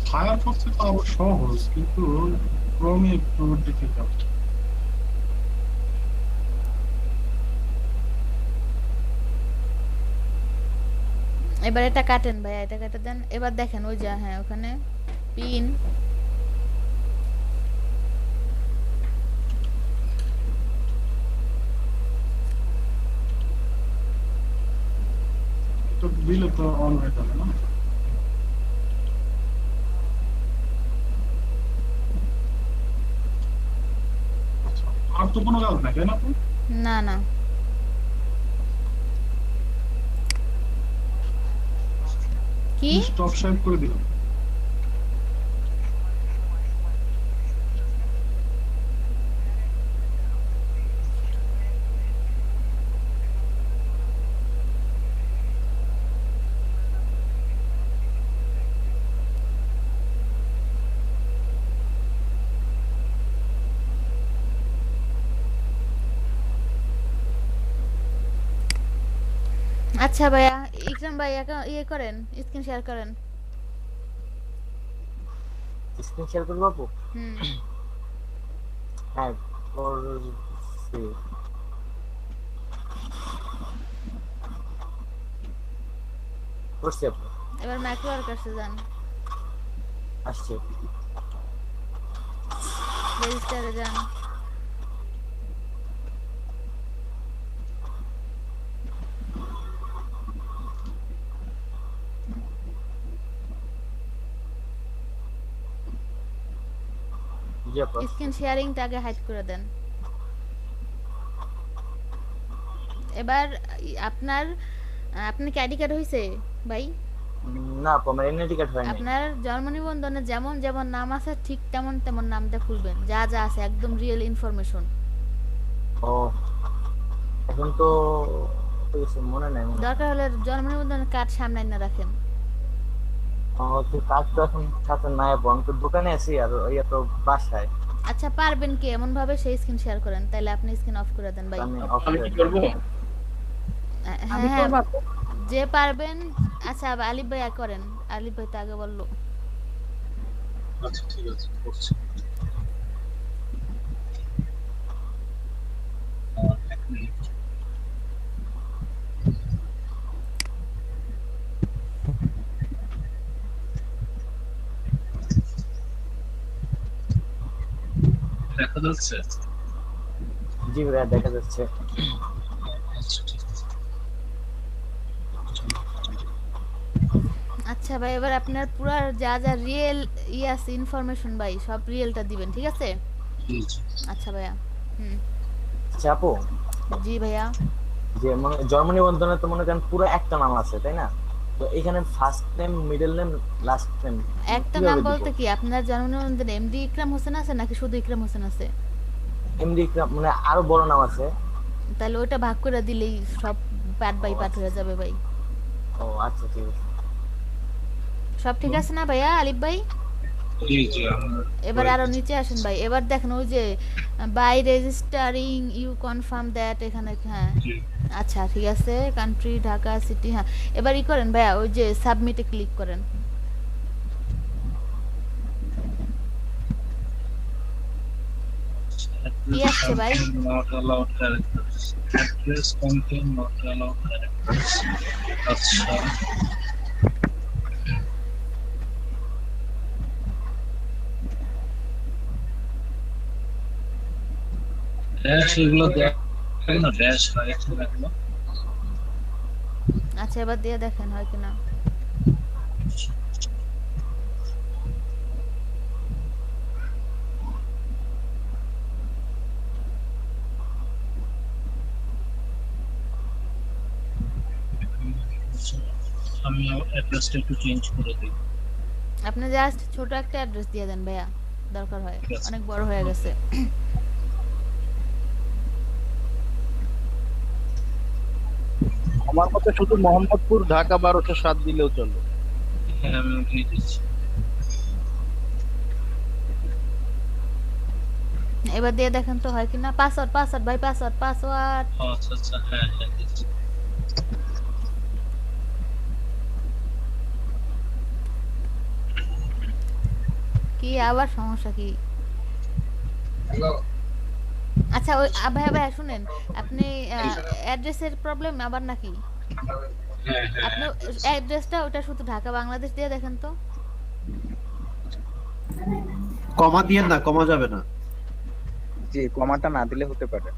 ফায়ারফক্সে তো আবার সহজ, কিন্তু ক্রোমে একটু ডিফিকাল্ট। এবার এটা কাটেন ভাই, এটা কেটে দেন। এবার দেখেন ওই যে হ্যাঁ ওখানে পিন, তো দিলে তো অন হয়ে যাবে না? আর তো কোনো কাজ নাই তাই না? না না কি স্টপ শেয়ার করে দিলাম। আচ্ছা ভাইয়া, ইকরাম ভাই ইয়ে করেন, স্ক্রিন শেয়ার করেন। স্ক্রিন শেয়ার করবো আপু? হ্যাঁ করছি। করছি আপু। এবার মাইক্রো ওয়ার্কার্সে যান, আসছে। রেজিস্টারে যান। জি আপু। স্ক্রিন শেয়ারিংটা আগে হাইড করে দেন। এবার আপনার কি আইডি কার্ড হইছে ভাই? না আপু, আমার এনআইডি কার্ড হয়নি। আপনার জন্ম নিবন্ধনে যেমন যেমন নাম আছে ঠিক তেমন তেমন নামটা খুলবেন, যা যা আছে একদম রিয়েল ইনফরমেশন। ও এখন তো কিছু মনে নাই। দরকার হলে জন্ম নিবন্ধনের কার্ড সামনে না রাখেন। তো কাজ তো এখন সাথে নাই আপু, আমি তো দোকানে আছি আর ওই তো বাসায়। আচ্ছা পারবেন কি এমন ভাবে সেই স্ক্রিন শেয়ার করেন, তাহলে আপনি স্ক্রিন অফ করে দেন ভাই। আমি কি করব? হ্যাঁ যে পারবেন। আচ্ছা আলিফ ভাই করেন, আলিফ ভাই তো আগে বললো। আচ্ছা ঠিক আছে, করছি। দেখা যাচ্ছে? জি ভাইয়া দেখা যাচ্ছে। আচ্ছা ঠিক আছে। আচ্ছা ভাই, এবার আপনার পুরো যা যা রিয়েল আছে ইনফরমেশন ভাই সব রিয়েলটা দিবেন, ঠিক আছে? আচ্ছা ভাইয়া। আচ্ছা আপু। জি ভাইয়া। যে মানে জন্ম নিবন্ধনে তো মনে করেন পুরো একটা নাম আছে তাই না? তো এখানে first name, middle name, last name একটা নাম বলতে কি আপনার জন্ম নিবন্ধনে এমডি ইকরাম হোসেন আছে নাকি শুধু ইকরাম হোসেন আছে? এমডি ইকরাম মানে আরো বড় নাম আছে। তাহলে ওটা ভাগ করে দিলেই সব পার্ট বাই পার্ট হয়ে যাবে ভাই। ও আচ্ছা ঠিক আছে। সব ঠিক আছে না ভাইয়া আলিফ ভাই? জি জি। এবার আরো নিচে আসেন ভাই। এবার দেখেন ওই যে by registering you confirm that এখানে। হ্যাঁ আচ্ছা ঠিক আছে, কান্ট্রি ঢাকা সিটি। হ্যাঁ এবার ই করেন ভাইয়া, ওই যে সাবমিটে ক্লিক করেন। কি আসছে ভাই? Not allowed characters. Address contain not allowed characters. আচ্ছা ড্যাশ এগুলো দেখেন না, ড্যাশ হয় এগুলো। আচ্ছা এবার দিয়ে দেখেন হয় কিনা। আমি অ্যাড্রেসটা একটু চেঞ্জ করে দিই। আপনি জাস্ট ছোট একটা অ্যাড্রেস দিয়ে দেন ভাইয়া, দরকার হয়, অনেক বড় হয়ে গেছে। আমার মতে শুধু মোহাম্মদপুর ঢাকা 1207 দিলেও চলবে। হ্যাঁ আমি নিয়ে দিচ্ছি। এবার দিয়ে দেখেন তো হয় কিনা। পাসওয়ার্ড ভাই, পাসওয়ার্ড। আচ্ছা আচ্ছা হ্যাঁ হ্যাঁ দিচ্ছি। কি আবার সমস্যা কি? হ্যালো আচ্ছা ওই ভাই শুনেন, আপনি অ্যাড্রেসের প্রবলেম আবার নাকি? হ্যাঁ হ্যাঁ আপনি অ্যাড্রেসটা ওটা শুধু ঢাকা বাংলাদেশ দিয়ে দেখেন তো। কমা দিয়েন না, কমা যাবে না। জি কমাটা না দিলে হতে পারে।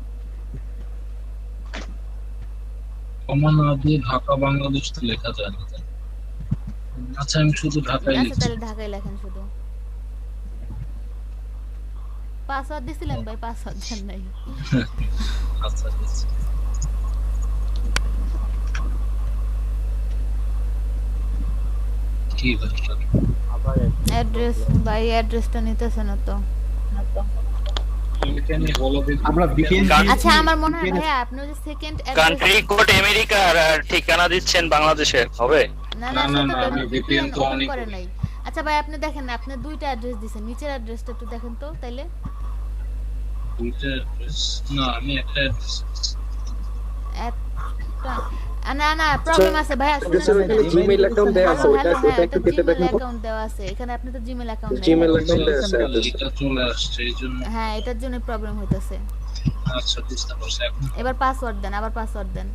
কমা না দিয়ে ঢাকা বাংলাদেশ তো লেখা যায় না। আচ্ছা আমি শুধু ঢাকাই আচ্ছা লিখছি। তাহলে ঢাকায় লেখেন শুধু। পাসওয়ার্ড দিছিলেন ভাই? পাসওয়ার্ড দেন নাই। আচ্ছা দিচ্ছি। কি ভাই আবার অ্যাড্রেস ভাই, অ্যাড্রেসটা নিতেছে না তো। আমরা ভিপিএন। আচ্ছা আমার মনে হয় ভাই আপনি যে সেকেন্ড কান্ট্রি কোড আমেরিকা আর ঠিকানা দিচ্ছেন বাংলাদেশে হবে? না আমি ভিপিএন তো অন করে নাই। আচ্ছা ভাই আপনি দেখেন, আপনি দুইটা অ্যাড্রেস দিবেন, নিচের অ্যাড্রেসটা একটু দেখেন তো তাইলে। দুইটা অ্যাড্রেস না, আমি একটা অ্যাড্রেস। একটা না না প্রবলেম আছে ভাইয়া, শুনেন জিমেইল অ্যাকাউন্ট দেওয়া আছে, ওটা একটু কেটে জিমেইল দেখেন। অ্যাকাউন্ট দেওয়া আছে এখানে, আপনি তো জিমেইল অ্যাকাউন্ট নেই। জিমেইল অ্যাকাউন্ট দেওয়া আছে। এটা চলে আসছে এইজন্য। হ্যাঁ এটার জন্য প্রবলেম হইতাছে। আচ্ছা বুঝতে পারছি এখন। এবার পাসওয়ার্ড দেন, আবার পাসওয়ার্ড দেন।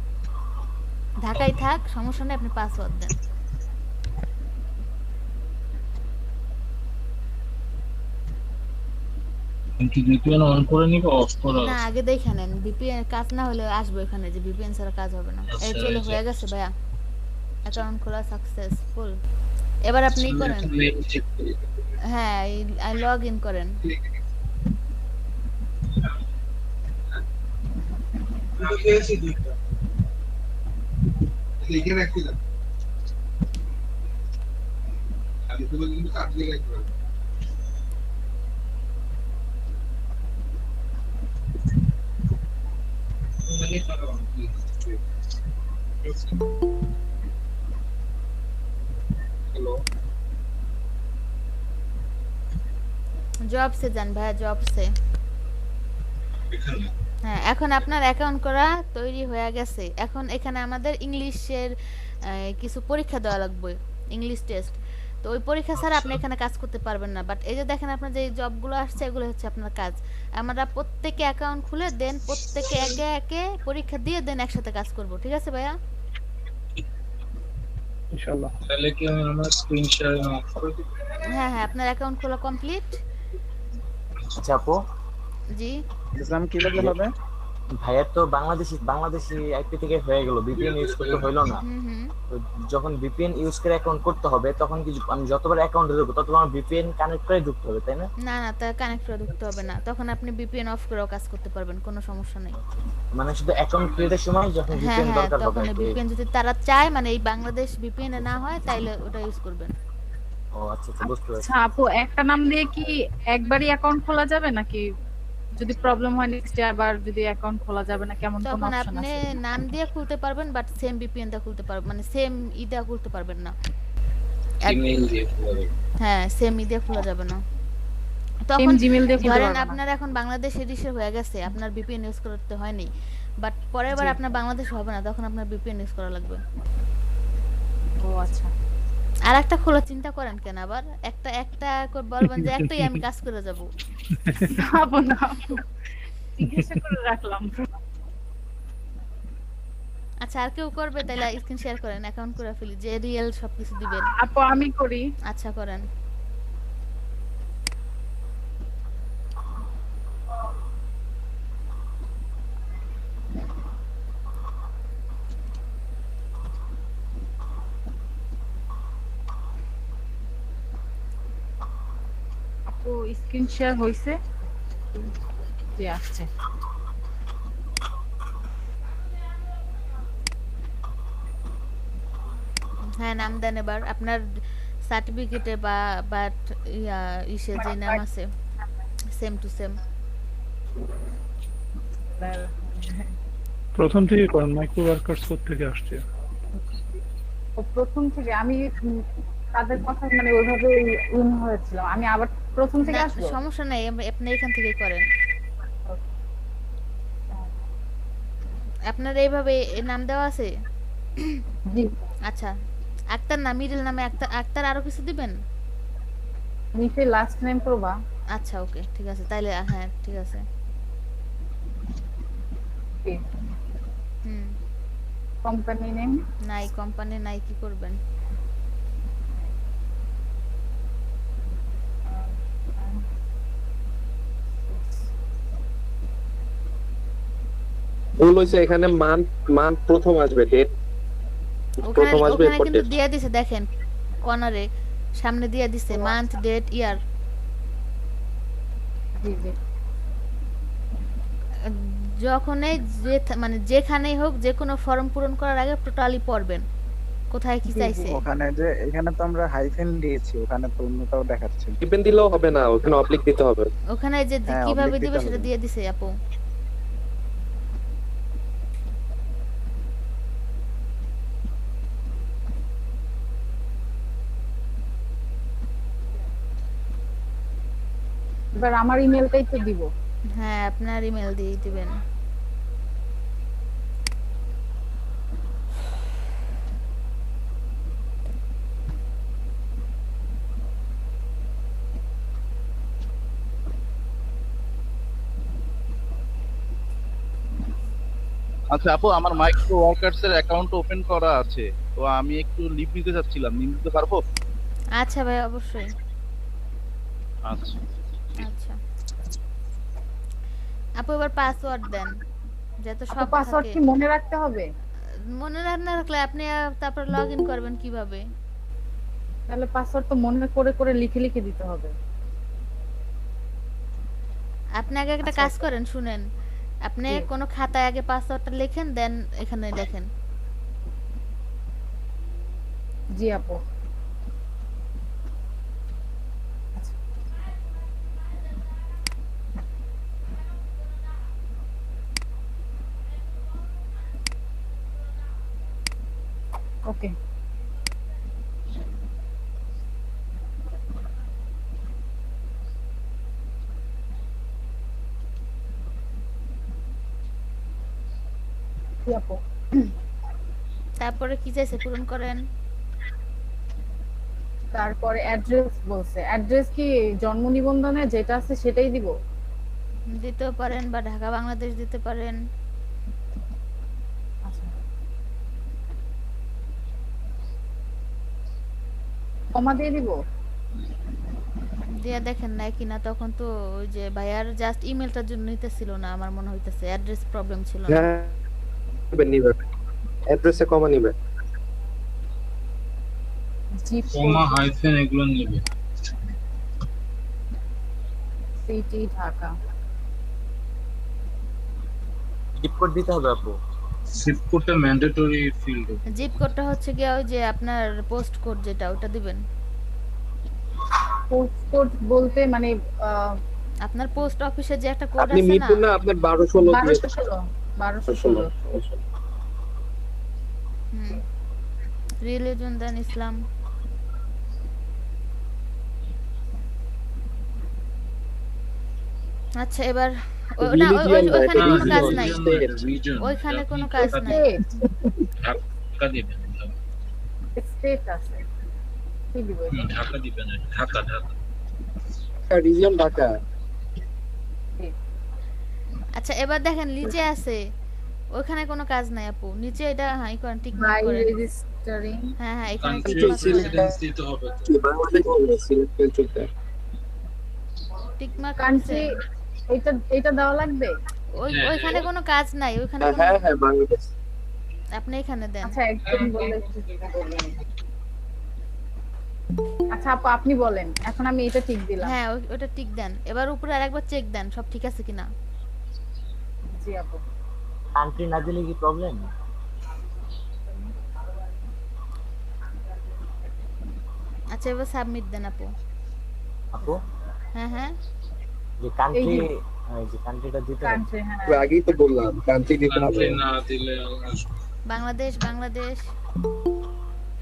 ঢাকায় থাক সমস্যা নেই, আপনি পাসওয়ার্ড দেন। কিন্তু ভিপিএন অন করে নিব অফ করা না আগে দেখে নেন, ভিপিএন কাজ না হলে আসবে এখানে যে ভিপিএন ছাড়া কাজ হবে না। এই চলে হয়ে গেছে ভাইয়া, অ্যাকাউন্ট খোলা সাকসেসফুল। এবার আপনি করেন, হ্যাঁ লগ ইন করেন। হ্যালো জব সে যান ভাইয়া, জব সে। হ্যাঁ এখন আপনার অ্যাকাউন্ট করা তৈরি হয়ে গেছে। এখন এখানে আমাদের ইংলিশের কিছু পরীক্ষা দেওয়া লাগবে, ইংলিশ টেস্ট। তো ওই পরীক্ষা ছাড়া আপনি এখানে কাজ করতে পারবেন না। বাট এই যে দেখেন আপনার যে জবগুলো আসছে এগুলো হচ্ছে আপনার কাজ। আমরা প্রত্যেকে অ্যাকাউন্ট খুলে দেন, প্রত্যেকে একে একে পরীক্ষা দিয়ে দেন, একসাথে কাজ করব। ঠিক আছে ভাইয়া? ইনশাআল্লাহ। তাহলে কি আমরা স্ক্রিন শেয়ার করে দিব? হ্যাঁ হ্যাঁ আপনার অ্যাকাউন্ট খোলা কমপ্লিট। আচ্ছা আপু, জি এক্সাম কি লাগলে হবে? ভাইয়ের তো বাংলাদেশি আইপি থেকে হয়ে গেল, ভিপিএন ইউজ করতে হইলো না। তো যখন ভিপিএন ইউজ করে অ্যাকাউন্ট করতে হবে তখন কি আমি যতবার অ্যাকাউন্টে ঢুকবো ততবার আমার ভিপিএন কানেক্ট করে ঢুকতে হবে, তাই না? না না তা কানেক্ট করে ঢুকতে হবে না, তখন আপনি ভিপিএন অফ করেও কাজ করতে পারবেন, কোনো সমস্যা নেই। মানে শুধু অ্যাকাউন্ট ক্রিয়েটের সময় যখন হ্যাঁ ভিপিএন হ্যাঁ দরকার হবে। তখন ভিপিএন যদি তারা চায়, মানে এই বাংলাদেশ ভিপিএন এ না হয় তাইলে ওটা ইউজ করবেন। ও আচ্ছা আচ্ছা বুঝতে পারছি। আচ্ছা আপু, একটা নাম দিয়ে কি একবারই অ্যাকাউন্ট খোলা যাবে নাকি যদি প্রবলেম হয় নেক্সট ডে আবার যদি অ্যাকাউন্ট খোলা যাবে না, কেমন কোন তখন অপশন আপনি আছে? নাম দিয়ে খুলতে পারবেন, বাট সেম ভিপিএন দা খুলতে পারবেন, মানে সেম ইদা খুলতে পারবেন না। ইমেইল দিয়ে খোলা যাবে। হ্যাঁ সেম ইদা খোলা যাবে না। সেম তখন জিমেইল দিয়ে খুলতে ধরেন পারবেন না। আপনার এখন বাংলাদেশ এডিশন হয়ে গেছে, আপনার ভিপিএন ইউজ করতে হয়নি, বাট পরের বার আপনার বাংলাদেশ হবে না, তখন আপনার ভিপিএন ইউজ করা লাগবে। ও আচ্ছা। আর একটা খোলা চিন্তা করেন কেন আবার? একটা বলবেন যে একটাই আমি কাজ করে যাব। আপু না, জিজ্ঞাসা করে রাখলাম। আচ্ছা আর কেউ করবে? তাহলে স্ক্রিন শেয়ার করেন, অ্যাকাউন্ট করে ফেলি, যে রিয়েল সবকিছু দিবেন। আপু আমি করি। আচ্ছা করেন। আপু স্ক্রিন শেয়ার হইছে? জি আসছে। হ্যাঁ নাম দেন এবার আপনার সার্টিফিকেটে বা বাট ইসে যে নাম আছে সেম টু সেম। প্রথম থেকে করেন, মাইক্রো ওয়ার্কার্স কোড থেকে আসছে। প্রথম থেকে আমি তাদের কথা মানে ওইভাবে উইন হয়েছিলাম, আমি আবার প্রথম থেকে না, আসবো? সমস্যা নাই, আপনি এখান থেকেই করেন। আপনার এইভাবে নাম দেওয়া আছে? জি। আচ্ছা আক্তার না, মিডল নামে আক্তার আরো কিছু দিবেন? নিচে লাস্ট নেম প্রভা। আচ্ছা ওকে ঠিক আছে, তাইলে হ্যাঁ ঠিক আছে। কোম্পানি নেম নাই, কোম্পানি নাই, কি করবেন? ভুল হইছে, এখানে মান প্রথম আসবে, ডেট প্রথম আসবে, ওখানে কিন্তু দিয়া দিছে, দেখেন কর্নারে সামনে দিয়া দিছে মান্থ ডেট ইয়ার। জি জি। যখনই যে মানে যেখানেই হোক যে কোনো ফর্ম পূরণ করার আগে টোটালি পড়বেন কোথায় কি চাইছে। ওখানে যে এখানে তো আমরা হাইফেন দিয়েছি, ওখানে তো অন্যটাও দেখাচ্ছে। হাইফেন দিলেও হবে না, ওখানে অবলিক দিতে হবে। ওখানে যে কিভাবে দিবে সেটা দিয়ে দিছে আপু। এবার আমার ইমেলটাই তো দিব। হ্যাঁ আপনার ইমেল দিয়ে দিবেন। আচ্ছা আপু, আমার মাইক্রো ওয়ার্কার্স এর অ্যাকাউন্ট ওপেন করা আছে, তো আমি একটু লিভ নিতে চাচ্ছিলাম, নিতে পারবো? আচ্ছা ভাই, অবশ্যই। আচ্ছা আচ্ছা আপু, এবার পাসওয়ার্ড দেন যাতে সব পাসওয়ার্ড থাকে। কি মনে রাখতে হবে? মনে না রাখলে আপনি তারপর লগইন করবেন কিভাবে? তাহলে পাসওয়ার্ড তো মনে করে করে লিখে লিখে দিতে হবে। আপনি আগে একটা কাজ করেন, শুনেন, আপনি কোনো খাতায় আগে পাসওয়ার্ডটা লেখেন, দেন এখানে লেখেন। জি আপু। ওকে। জি আপু। তারপরে কি চাইছে পূরণ করেন। তারপরে অ্যাড্রেস বলছে, অ্যাড্রেস কি জন্ম নিবন্ধনে যেটা আছে সেটাই দিব? দিতেও পারেন বা ঢাকা বাংলাদেশ দিতে পারেন। কমা দিয়ে দিব? দিয়া দেখেন না কিনা, তখন তো ওই যে ভাইয়ার জাস্ট ইমেলটার জন্য নিতেছিল না, আমার মনে হইতেছে অ্যাড্রেস প্রবলেম ছিল না। হ্যাঁ নিবে, অ্যাড্রেসে কমা নিবে, কমা হাইফেন এগুলো নেবে। সিটি ঢাকা। জিপ কোড দিতে হবে আপু। জিপ কোডটা ম্যান্ডেটরি ফিল্ড। জিপ কোডটা হচ্ছে কি ওই যে আপনার পোস্ট কোড যেটা, ওটা দিবেন। পোস্ট কোড বলতে মানে আপনার পোস্ট অফিসে যে একটা কোড আপনি আছে না, মিরপুর না, আপনার 1216 1216 রিলিজন দেন ইসলাম। আচ্ছা এবার ওইখানে কোনো কাজ নাই, ওইখানে কোনো কাজ নাই। ঢাকা দিবেন, স্টেট আছে কি দিব? ঢাকা দিবেন, ঢাকা ঢাকা রিজিয়ন ঢাকা। আচ্ছা এবার দেখেন নিচে আছে, ওইখানে কোনো কাজ নাই আপু, নিচে এটা হাই করেন, টিক মার্ক করেন। রেজিস্টারিং, হ্যাঁ হ্যাঁ, এখানে টিক কান্ট্রি মার্ক করেন। রেসিডেন্সি তো হবে তো। বাংলাদেশ সিলেক্ট করতে টিক মার্ক কান্ট্রি এটা দেওয়া লাগবে। ওইখানে কোনো কাজ নাই, ওইখানে হ্যাঁ হ্যাঁ বাংলাদেশ। আপনি এখানে দেন। আচ্ছা একদম বললে। আচ্ছা আপু আপনি বলেন, এখন আমি এটা টিক দিলাম। হ্যাঁ ওটা টিক দেন, এবার উপরে আরেকবার চেক দেন সব ঠিক আছে কিনা। জি আপু। কান্ট্রি না দিলে কি প্রবলেম? আচ্ছা এবার সাবমিট দেন আপু। আপু হ্যাঁ হ্যাঁ, যে কান্ট্রি, যে কান্ট্রিটা দিতে হবে। কান্ট্রি হ্যাঁ আগেই তো বললাম কান্ট্রি দিতে হবে, কান্ট্রি না দিলে বাংলাদেশ বাংলাদেশ।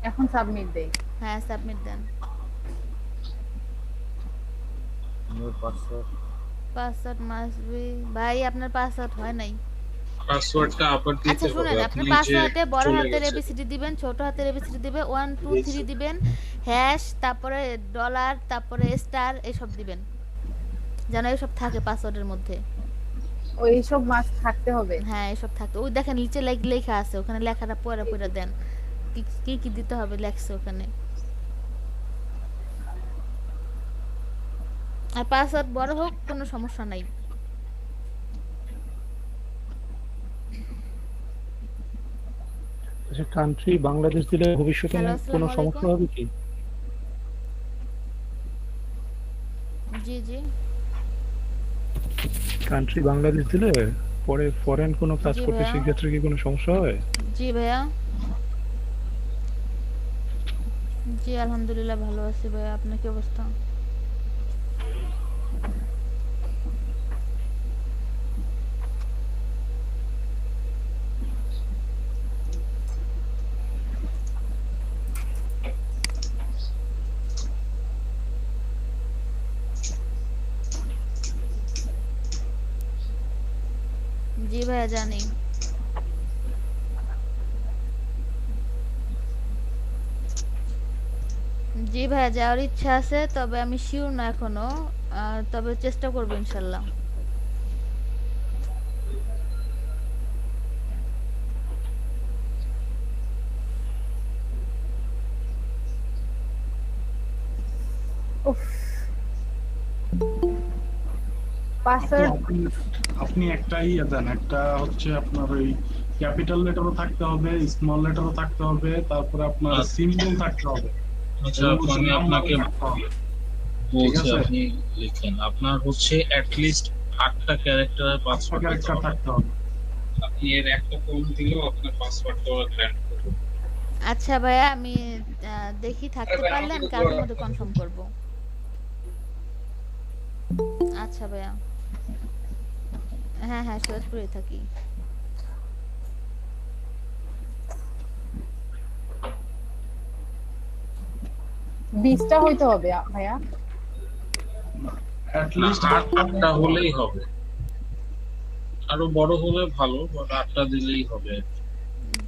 এখন সাবমিট দেই। হ্যাঁ সাবমিট দেন। নিউ পাসওয়ার্ড মাস্ট বি, ভাই আপনার পাসওয়ার্ড হয় নাই। পাসওয়ার্ডটা আবার দিতে হবে। আচ্ছা শুনেন, আপনি পাসওয়ার্ডে বড় হাতের এবিসিডি দিবেন, ছোট হাতের এবিসিডি দিবেন, 1 2 3 দিবেন, হ্যাশ, তারপরে ডলার, তারপরে স্টার, এসব দিবেন, যেন এসব থাকে পাসওয়ার্ডের মধ্যে। ওই সব মাস্ট থাকতে হবে। হ্যাঁ এসব থাকে, ওই দেখেন নিচে লেখা আছে, ওখানে লেখাটা পড়ে পড়ে দেন কি কি দিতে হবে, লেখছে ওখানে। আর পাসওয়ার্ড বড় হোক কোনো সমস্যা নাই। আচ্ছা কান্ট্রি বাংলাদেশ দিলে ভবিষ্যতে কোনো সমস্যা হবে কি? জি জি, কান্ট্রি বাংলাদেশ দিলে পরে ফরেন কোনো কাজ করতে সেক্ষেত্রে কি কোনো সমস্যা হয়? জি ভাইয়া। জি আলহামদুলিল্লাহ ভালো আছি ভাইয়া, আপনার কি অবস্থা? জি ভাইয়া জানি। জি ভাইয়া যাওয়ার ইচ্ছা আছে, তবে আমি শিওর না এখনো, তবে চেষ্টা করবো ইনশাল্লাহ। পাসওয়ার্ড আপনি একটাই দেন, একটা হচ্ছে আপনার ওই ক্যাপিটাল লেটারও থাকতে হবে, স্মল লেটারও থাকতে হবে, তারপরে আপনার সিম্বল থাকতে হবে। আচ্ছা আমি আপনাকে বলছি, আপনি লিখেন আপনার হচ্ছে লিস্ট 8টা ক্যারেক্টারের পাসওয়ার্ড থাকতে হবে। আপনি এর একটা কম দিলেও আপনার পাসওয়ার্ডটা গ্র্যান্ট করবে। আচ্ছা ভাইয়া, আমি দেখি থাকতে পারলেন, কালকের মধ্যে কনফার্ম করব। আচ্ছা ভাইয়া, হ্যাঁ হ্যাঁ সুরজপুরে থাকি। বিশটা হইতে হবে ভাইয়া, অ্যাট লিস্ট 8টা হলেই হবে, আরো বড় হলে ভালো, বাট 8টা দিলেই হবে।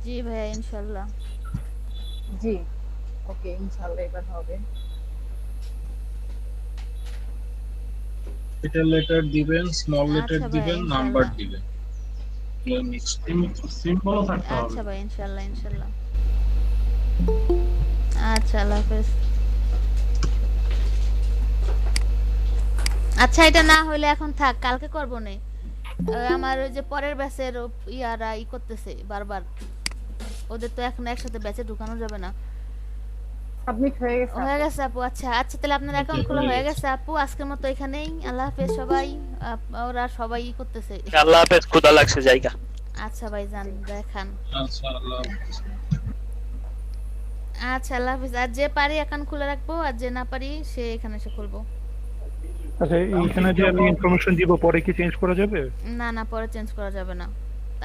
জি ভাইয়া ইনশাআল্লাহ। জি ওকে ইনশাআল্লাহ এবার হবে। ক্যাপিটাল লেটার দিবেন, স্মল লেটার আচ্ছা ভাই, দিবেন, ইনশাআল্লাহ। নাম্বার দিবেন, সিম্বলও থাকতে হবে। আচ্ছা ভাই ইনশাআল্লাহ ইনশাআল্লাহ। আচ্ছা আল্লাহ হাফেজ। আচ্ছা এটা না হইলে এখন থাক, কালকে করবো না। আমার ওই যে পরের ব্যাচের ইয়ারা করতেছে বারবার, ওদের তো এখন একসাথে ব্যাচে ঢুকানো যাবে না। সাবমিট হয়ে গেছে আপু। আচ্ছা আচ্ছা, তাহলে আপনার অ্যাকাউন্ট খোলা হয়ে গেছে আপু। আজকের মতো এখানেই, আল্লাহ হাফেজ সবাই। ওরা সবাই করতেছে। আল্লাহ হাফেজ, ক্ষুধা লাগছে জায়গা। আচ্ছা ভাই যান দেখান। আচ্ছা আল্লাহ হাফেজ। আচ্ছা আল্লাহ হাফেজ। আর যে পারি অ্যাকাউন্ট খুলে রাখবো, আর যে না পারি সে এখানে এসে খুলবো। আচ্ছা এখানে যে আমি ইনফরমেশন দিব পরে কি চেঞ্জ করা যাবে? না না, পরে চেঞ্জ করা যাবে না।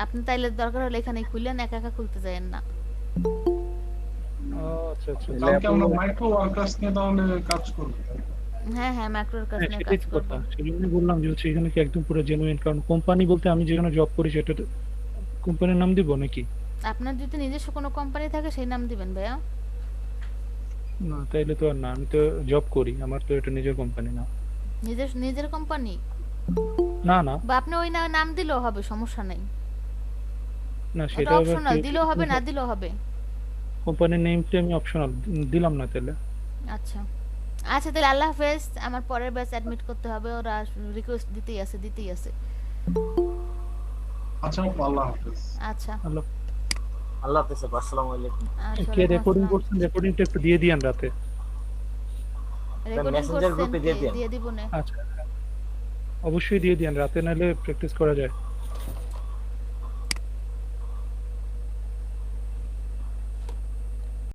আপনি তাইলে দরকার হলে এখানেই খুললেন, একা একা খুলতে যাবেন না। আচ্ছা আচ্ছা, কালকে আমরা মাইক্রো ওয়ার্কার্স নিয়ে তাহলে কাজ করব। হ্যাঁ হ্যাঁ মাইক্রো ওয়ার্কার্স নিয়ে কাজ করব। সেজন্যই বললাম যে হচ্ছে এখানে কি একদম পুরো জেনুইন, কারণ কোম্পানি বলতে আমি যেখানে জব করি সেটা কোম্পানির নাম দিব নাকি? আপনার যদি নিজস্ব কোনো কোম্পানি থাকে সেই নাম দিবেন ভাইয়া। না তাইলে তো আর না, আমি তো জব করি, আমার তো এটা নিজের কোম্পানি না। নিজের কোম্পানি না না, বা আপনি ওই নাম দিলেও হবে, সমস্যা নাই। না এটা সেটা আবার অপশনাল, দিলেও হবে না দিলেও হবে। কোম্পানির নেমটা আমি অপশনাল দিলাম না তাহলে। আচ্ছা আচ্ছা, তাহলে আল্লাহ হাফেজ। আমার পরের ব্যাচ অ্যাডমিট করতে হবে, ওরা রিকোয়েস্ট দিতেই আছে। আচ্ছা আল্লাহ হাফেজ। আচ্ছা আল্লাহ হাফেজ। আসসালামু আলাইকুম। কে রেকর্ডিং করছেন? রেকর্ডিংটা একটু দিয়ে দিয়েন রাতে। মেসেঞ্জার গ্রুপে দিয়ে দিব না। আচ্ছা অবশ্যই দিয়ে দিয়েন রাতে, নাহলে প্র্যাকটিস করা যায়।